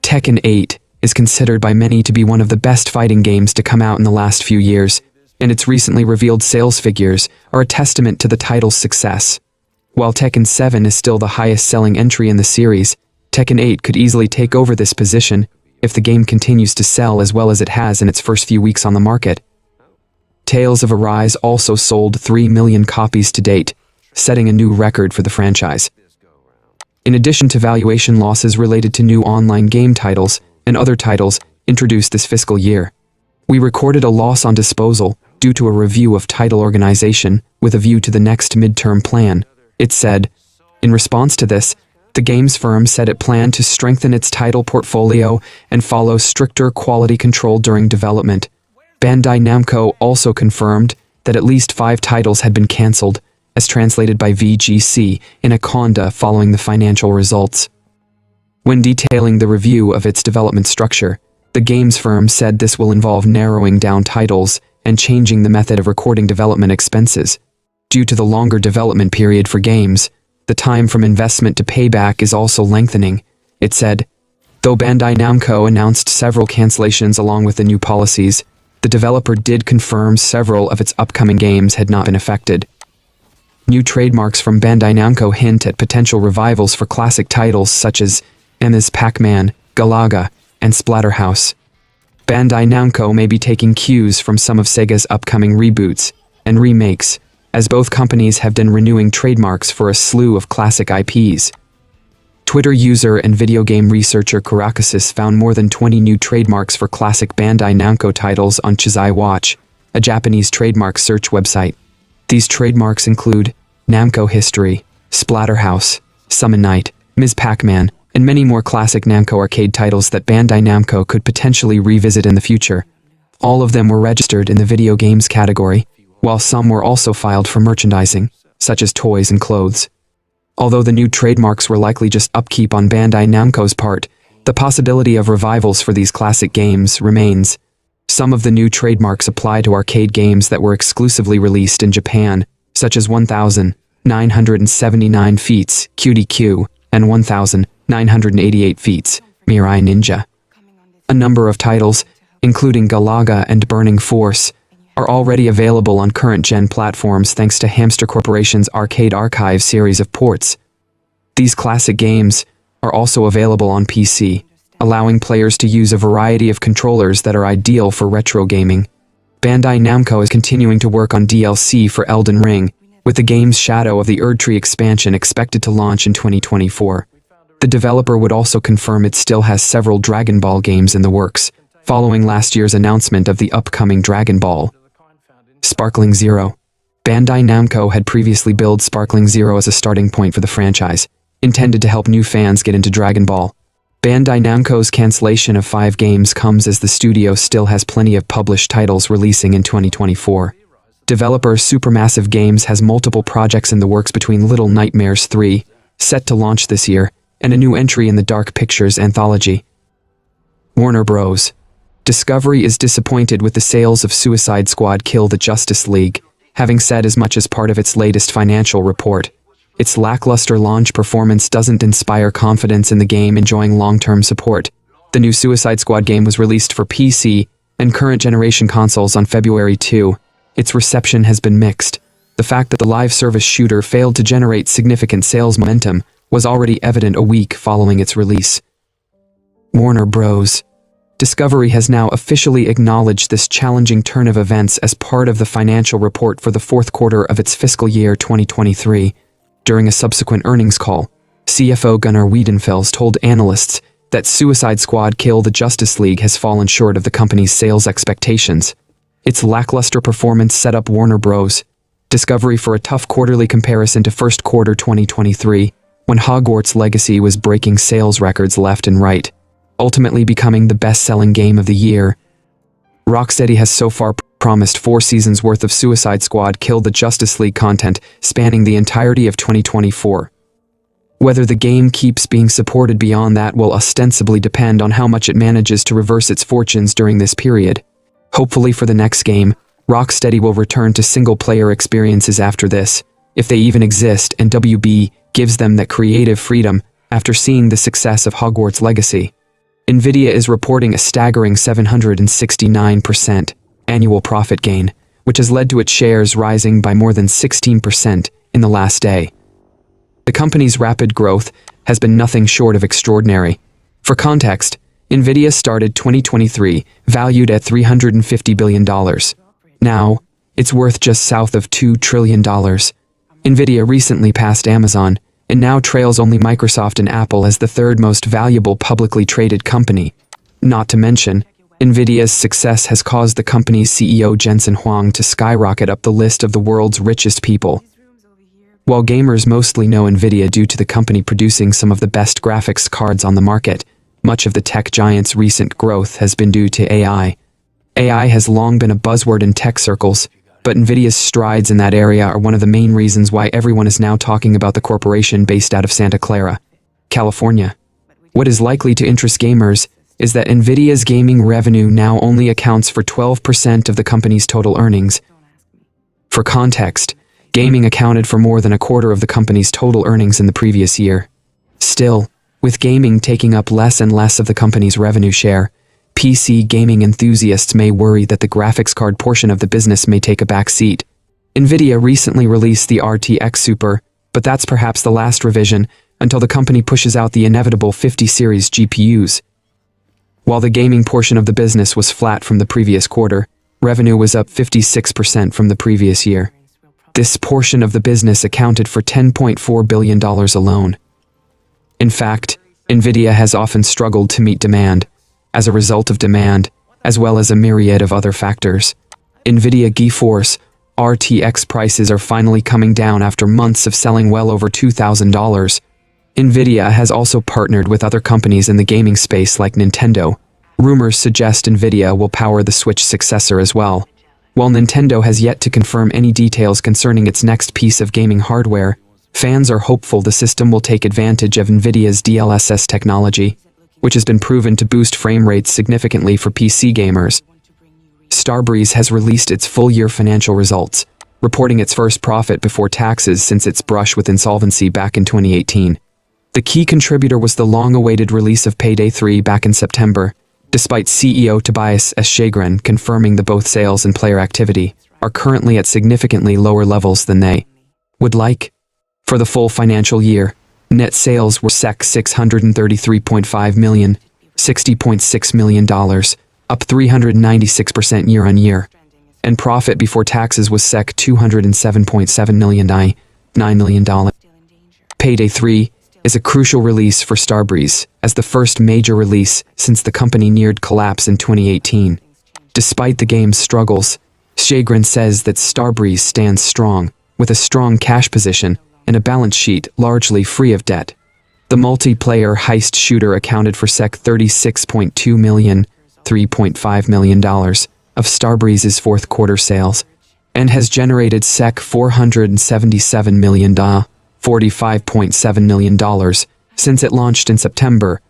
[SPEAKER 1] Tekken 8 is considered by many to be one of the best fighting games to come out in the last few years, and its recently revealed sales figures are a testament to the title's success. While Tekken 7 is still the highest-selling entry in the series, Tekken 8 could easily take over this position if the game continues to sell as well as it has in its first few weeks on the market. Tales of Arise also sold 3 million copies to date, setting a new record for the franchise. In addition to valuation losses related to new online game titles and other titles introduced this fiscal year, we recorded a loss on disposal due to a review of title organization with a view to the next midterm plan, it said. In response to this, the games firm said it planned to strengthen its title portfolio and follow stricter quality control during development. Bandai Namco also confirmed that at least 5 titles had been cancelled, as translated by VGC in a conda following the financial results. When detailing the review of its development structure, the games firm said this will involve narrowing down titles and changing the method of recording development expenses. Due to the longer development period for games, the time from investment to payback is also lengthening, it said. Though Bandai Namco announced several cancellations along with the new policies, the developer did confirm several of its upcoming games had not been affected. New trademarks from Bandai Namco hint at potential revivals for classic titles such as Ms. Pac-Man, Galaga, and Splatterhouse. Bandai Namco may be taking cues from some of Sega's upcoming reboots and remakes, as both companies have been renewing trademarks for a slew of classic IPs. Twitter user and video game researcher Karakusis found more than 20 new trademarks for classic Bandai Namco titles on Chizai Watch, a Japanese trademark search website. These trademarks include Namco History, Splatterhouse, Summon Night, Ms. Pac-Man, and many more classic Namco arcade titles that Bandai Namco could potentially revisit in the future. All of them were registered in the video games category, while some were also filed for merchandising, such as toys and clothes. Although the new trademarks were likely just upkeep on Bandai Namco's part, the possibility of revivals for these classic games remains. Some of the new trademarks apply to arcade games that were exclusively released in Japan, such as 1979 Feats, QDQ, and 1988 Feats, Mirai Ninja. A number of titles, including Galaga and Burning Force, are already available on current-gen platforms thanks to Hamster Corporation's Arcade Archive series of ports. These classic games are also available on PC, allowing players to use a variety of controllers that are ideal for retro gaming. Bandai Namco is continuing to work on DLC for Elden Ring, with the game's Shadow of the Erdtree expansion expected to launch in 2024. The developer would also confirm it still has several Dragon Ball games in the works, following last year's announcement of the upcoming Dragon Ball. Sparkling Zero. Bandai Namco had previously billed Sparkling Zero as a starting point for the franchise, intended to help new fans get into Dragon Ball. Bandai Namco's cancellation of 5 games comes as the studio still has plenty of published titles releasing in 2024. Developer Supermassive Games has multiple projects in the works between Little Nightmares 3, set to launch this year, and a new entry in the Dark Pictures anthology. Warner Bros. Discovery is disappointed with the sales of Suicide Squad Kill the Justice League, having said as much as part of its latest financial report. Its lackluster launch performance doesn't inspire confidence in the game enjoying long-term support. The new Suicide Squad game was released for PC and current-generation consoles on February 2. Its reception has been mixed. The fact that the live service shooter failed to generate significant sales momentum was already evident a week following its release. Warner Bros. Discovery has now officially acknowledged this challenging turn of events as part of the financial report for the fourth quarter of its fiscal year 2023. During a subsequent earnings call, CFO Gunnar Wiedenfels told analysts that Suicide Squad Kill the Justice League has fallen short of the company's sales expectations. Its lackluster performance set up Warner Bros. Discovery for a tough quarterly comparison to first quarter 2023, when Hogwarts Legacy was breaking sales records left and right, ultimately becoming the best-selling game of the year. Rocksteady has so far promised 4 seasons worth of Suicide Squad Kill the Justice League content spanning the entirety of 2024. Whether the game keeps being supported beyond that will ostensibly depend on how much it manages to reverse its fortunes during this period. Hopefully for the next game, Rocksteady will return to single-player experiences after this, if they even exist, and WB gives them that creative freedom after seeing the success of Hogwarts Legacy. Nvidia is reporting a staggering 769% annual profit gain, which has led to its shares rising by more than 16% in the last day. The company's rapid growth has been nothing short of extraordinary. For context, Nvidia started 2023 valued at $350 billion. Now, it's worth just south of $2 trillion. Nvidia recently passed Amazon, and now trails only Microsoft and Apple as the third most valuable publicly traded company. Not to mention, Nvidia's success has caused the company's CEO Jensen Huang to skyrocket up the list of the world's richest people. While gamers mostly know Nvidia due to the company producing some of the best graphics cards on the market, much of the tech giant's recent growth has been due to AI. AI has long been a buzzword in tech circles, but Nvidia's strides in that area are one of the main reasons why everyone is now talking about the corporation based out of Santa Clara, California. What is likely to interest gamers is that Nvidia's gaming revenue now only accounts for 12% of the company's total earnings. For context, gaming accounted for more than a quarter of the company's total earnings in the previous year. Still, with gaming taking up less and less of the company's revenue share, PC gaming enthusiasts may worry that the graphics card portion of the business may take a back seat. Nvidia recently released the RTX Super, but that's perhaps the last revision until the company pushes out the inevitable 50 series GPUs. While the gaming portion of the business was flat from the previous quarter, revenue was up 56% from the previous year. This portion of the business accounted for $10.4 billion alone. In fact, Nvidia has often struggled to meet demand, as a result of demand, as well as a myriad of other factors. Nvidia GeForce RTX prices are finally coming down after months of selling well over $2,000. Nvidia has also partnered with other companies in the gaming space like Nintendo. Rumors suggest Nvidia will power the Switch successor as well. While Nintendo has yet to confirm any details concerning its next piece of gaming hardware, fans are hopeful the system will take advantage of Nvidia's DLSS technology, which has been proven to boost frame rates significantly for PC gamers. Starbreeze has released its full-year financial results, reporting its first profit before taxes since its brush with insolvency back in 2018. The key contributor was the long-awaited release of Payday 3 back in September, despite CEO Tobias S. Shagren confirming that both sales and player activity are currently at significantly lower levels than they would like. For the full financial year, net sales were SEK 633.5 million, $60.6 million, up 396% year-on-year, and profit before taxes was SEK 207.7 million, $9 million. Payday 3 is a crucial release for Starbreeze, as the first major release since the company neared collapse in 2018. Despite the game's struggles, Shagren says that Starbreeze stands strong, with a strong cash position and a balance sheet largely free of debt. The multiplayer heist shooter accounted for SEK 36.2 million, $3.5 million of Starbreeze's fourth quarter sales, and has generated SEK 477 million, $45.7 million, since it launched in September.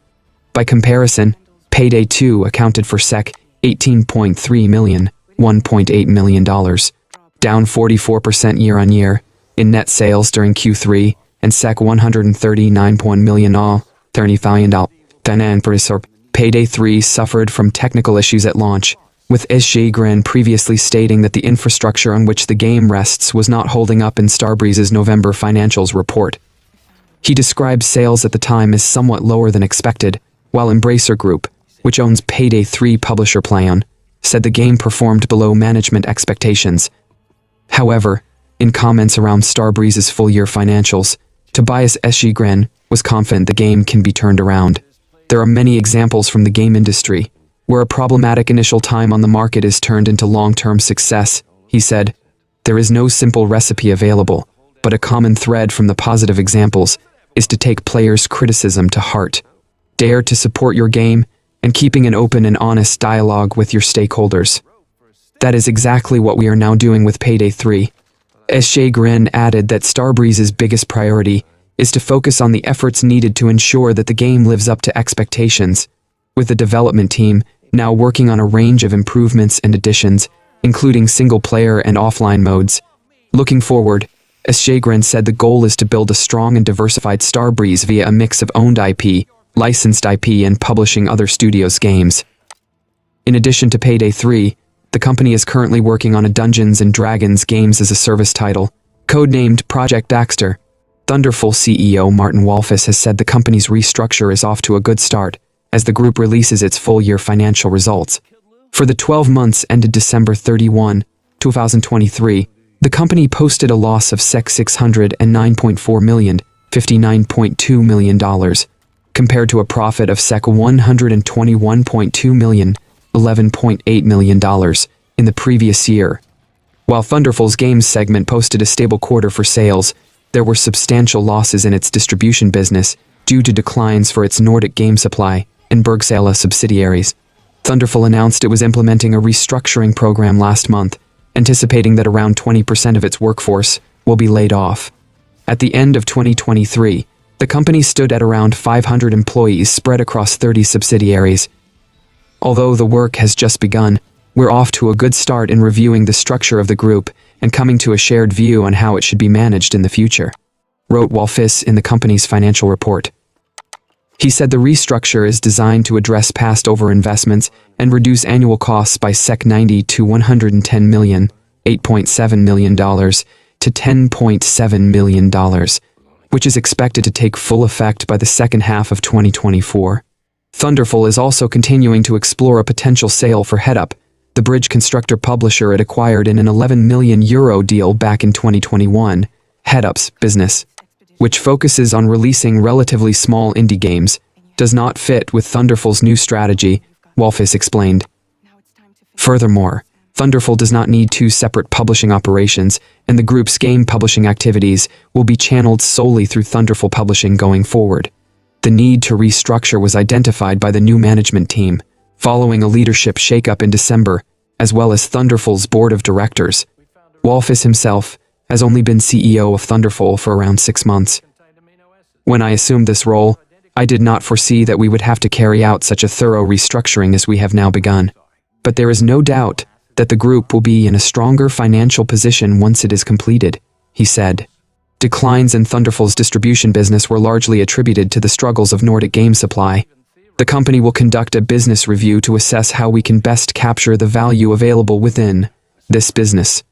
[SPEAKER 1] By comparison, Payday 2 accounted for SEK 18.3 million, $1.8 million, down 44% year-on-year in net sales during Q3, and SEK 139.1 million, $30 million. Payday 3 suffered from technical issues at launch, with Shagren previously stating that the infrastructure on which the game rests was not holding up in Starbreeze's November financials report. He described sales at the time as somewhat lower than expected, while Embracer Group, which owns Payday 3 publisher PlayOn, said the game performed below management expectations. However, in comments around Starbreeze's full-year financials, Tobias Shagren was confident the game can be turned around. There are many examples from the game industry where a problematic initial time on the market is turned into long-term success, he said. There is no simple recipe available, but a common thread from the positive examples is to take players' criticism to heart, dare to support your game, and keeping an open and honest dialogue with your stakeholders. That is exactly what we are now doing with Payday 3. Shagren added that Starbreeze's biggest priority is to focus on the efforts needed to ensure that the game lives up to expectations, with the development team now working on a range of improvements and additions, including single-player and offline modes. Looking forward, Shagren said the goal is to build a strong and diversified Starbreeze via a mix of owned IP, licensed IP, and publishing other studios' games. In addition to Payday 3, the company is currently working on a Dungeons & Dragons games-as-a-service title, codenamed Project Daxter. Thunderful CEO Martin Walfus has said the company's restructure is off to a good start, as the group releases its full-year financial results. For the 12 months ended December 31, 2023, the company posted a loss of $609.4 million, $59.2 million, compared to a profit of $121.2 million, $11.8 million, in the previous year. While Thunderful's games segment posted a stable quarter for sales, there were substantial losses in its distribution business due to declines for its Nordic game supply and Bergsala subsidiaries. Thunderful announced it was implementing a restructuring program last month, anticipating that around 20% of its workforce will be laid off. At the end of 2023, the company stood at around 500 employees spread across 30 subsidiaries. Although the work has just begun, we're off to a good start in reviewing the structure of the group and coming to a shared view on how it should be managed in the future, wrote Walfus in the company's financial report. He said the restructure is designed to address past overinvestments and reduce annual costs by 90 to 110 million, $8.7 million, to $10.7 million, which is expected to take full effect by the second half of 2024. Thunderful is also continuing to explore a potential sale for Headup, the bridge constructor publisher it acquired in an €11 million deal back in 2021. Headup's business, which focuses on releasing relatively small indie games, does not fit with Thunderful's new strategy, Walfus explained. Furthermore, Thunderful does not need two separate publishing operations, and the group's game publishing activities will be channeled solely through Thunderful Publishing going forward. The need to restructure was identified by the new management team, following a leadership shakeup in December, as well as Thunderful's board of directors. Wolfis himself has only been CEO of Thunderful for around 6 months. When I assumed this role, I did not foresee that we would have to carry out such a thorough restructuring as we have now begun. But there is no doubt that the group will be in a stronger financial position once it is completed, he said. Declines in Thunderful's distribution business were largely attributed to the struggles of Nordic game supply. The company will conduct a business review to assess how we can best capture the value available within this business.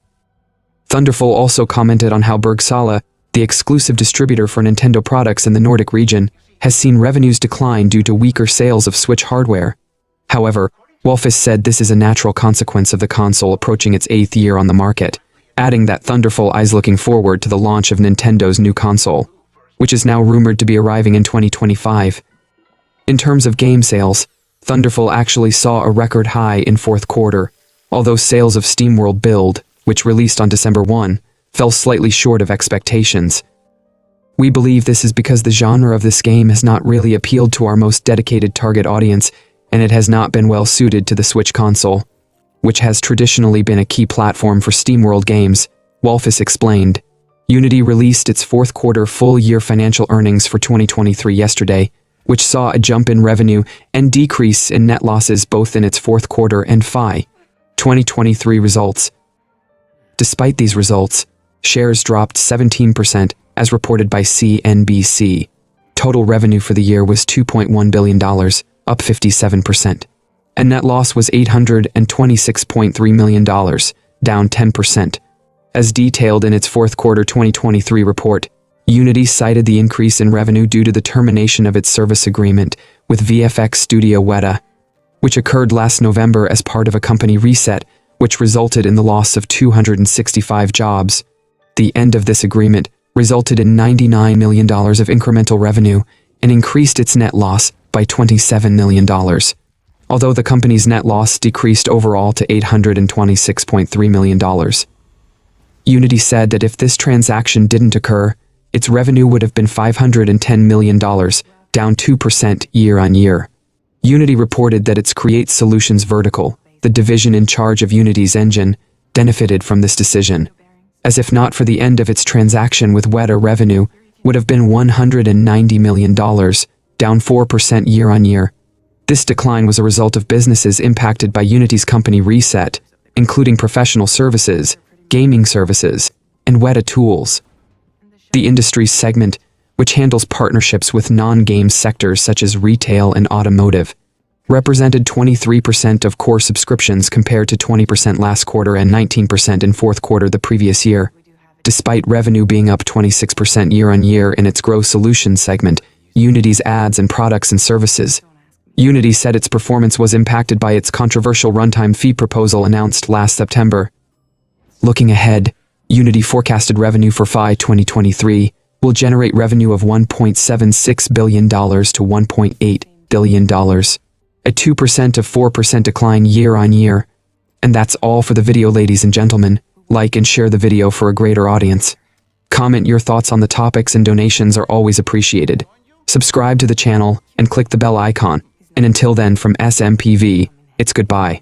[SPEAKER 1] Thunderful also commented on how Bergsala, the exclusive distributor for Nintendo products in the Nordic region, has seen revenues decline due to weaker sales of Switch hardware. However, Wolfis said this is a natural consequence of the console approaching its 8th year on the market, adding that Thunderful is looking forward to the launch of Nintendo's new console, which is now rumored to be arriving in 2025. In terms of game sales, Thunderful actually saw a record high in fourth quarter, although sales of SteamWorld Build, which released on December 1, fell slightly short of expectations. We believe this is because the genre of this game has not really appealed to our most dedicated target audience, and it has not been well suited to the Switch console, which has traditionally been a key platform for SteamWorld games, Wolfis explained. Unity released its fourth quarter full-year financial earnings for 2023 yesterday, which saw a jump in revenue and decrease in net losses both in its fourth quarter and FY 2023 results. Despite these results, shares dropped 17%, as reported by CNBC. Total revenue for the year was $2.1 billion, up 57%. And net loss was $826.3 million, down 10%. As detailed in its fourth quarter 2023 report, Unity cited the increase in revenue due to the termination of its service agreement with VFX studio Weta, which occurred last November as part of a company reset, which resulted in the loss of 265 jobs. The end of this agreement resulted in $99 million of incremental revenue and increased its net loss by $27 million. Although the company's net loss decreased overall to $826.3 million. Unity said that if this transaction didn't occur, its revenue would have been $510 million, down 2% year-on-year. Unity reported that its Create Solutions vertical, the division in charge of Unity's engine, benefited from this decision. As if not for the end of its transaction with Weta, revenue would have been $190 million, down 4% year-on-year. This decline was a result of businesses impacted by Unity's company reset, including professional services, gaming services, and Weta tools. The industries segment, which handles partnerships with non-game sectors such as retail and automotive, represented 23% of core subscriptions compared to 20% last quarter and 19% in fourth quarter the previous year. Despite revenue being up 26% year-on-year in its Grow Solutions segment, Unity's ads and products and services, Unity said its performance was impacted by its controversial runtime fee proposal announced last September. Looking ahead, Unity forecasted revenue for FY 2023 will generate revenue of $1.76 billion to $1.8 billion, a 2% to 4% decline year-on-year. And that's all for the video, ladies and gentlemen. Like and share the video for a greater audience. Comment your thoughts on the topics, and donations are always appreciated. Subscribe to the channel and click the bell icon. And until then, from SMPV, it's goodbye.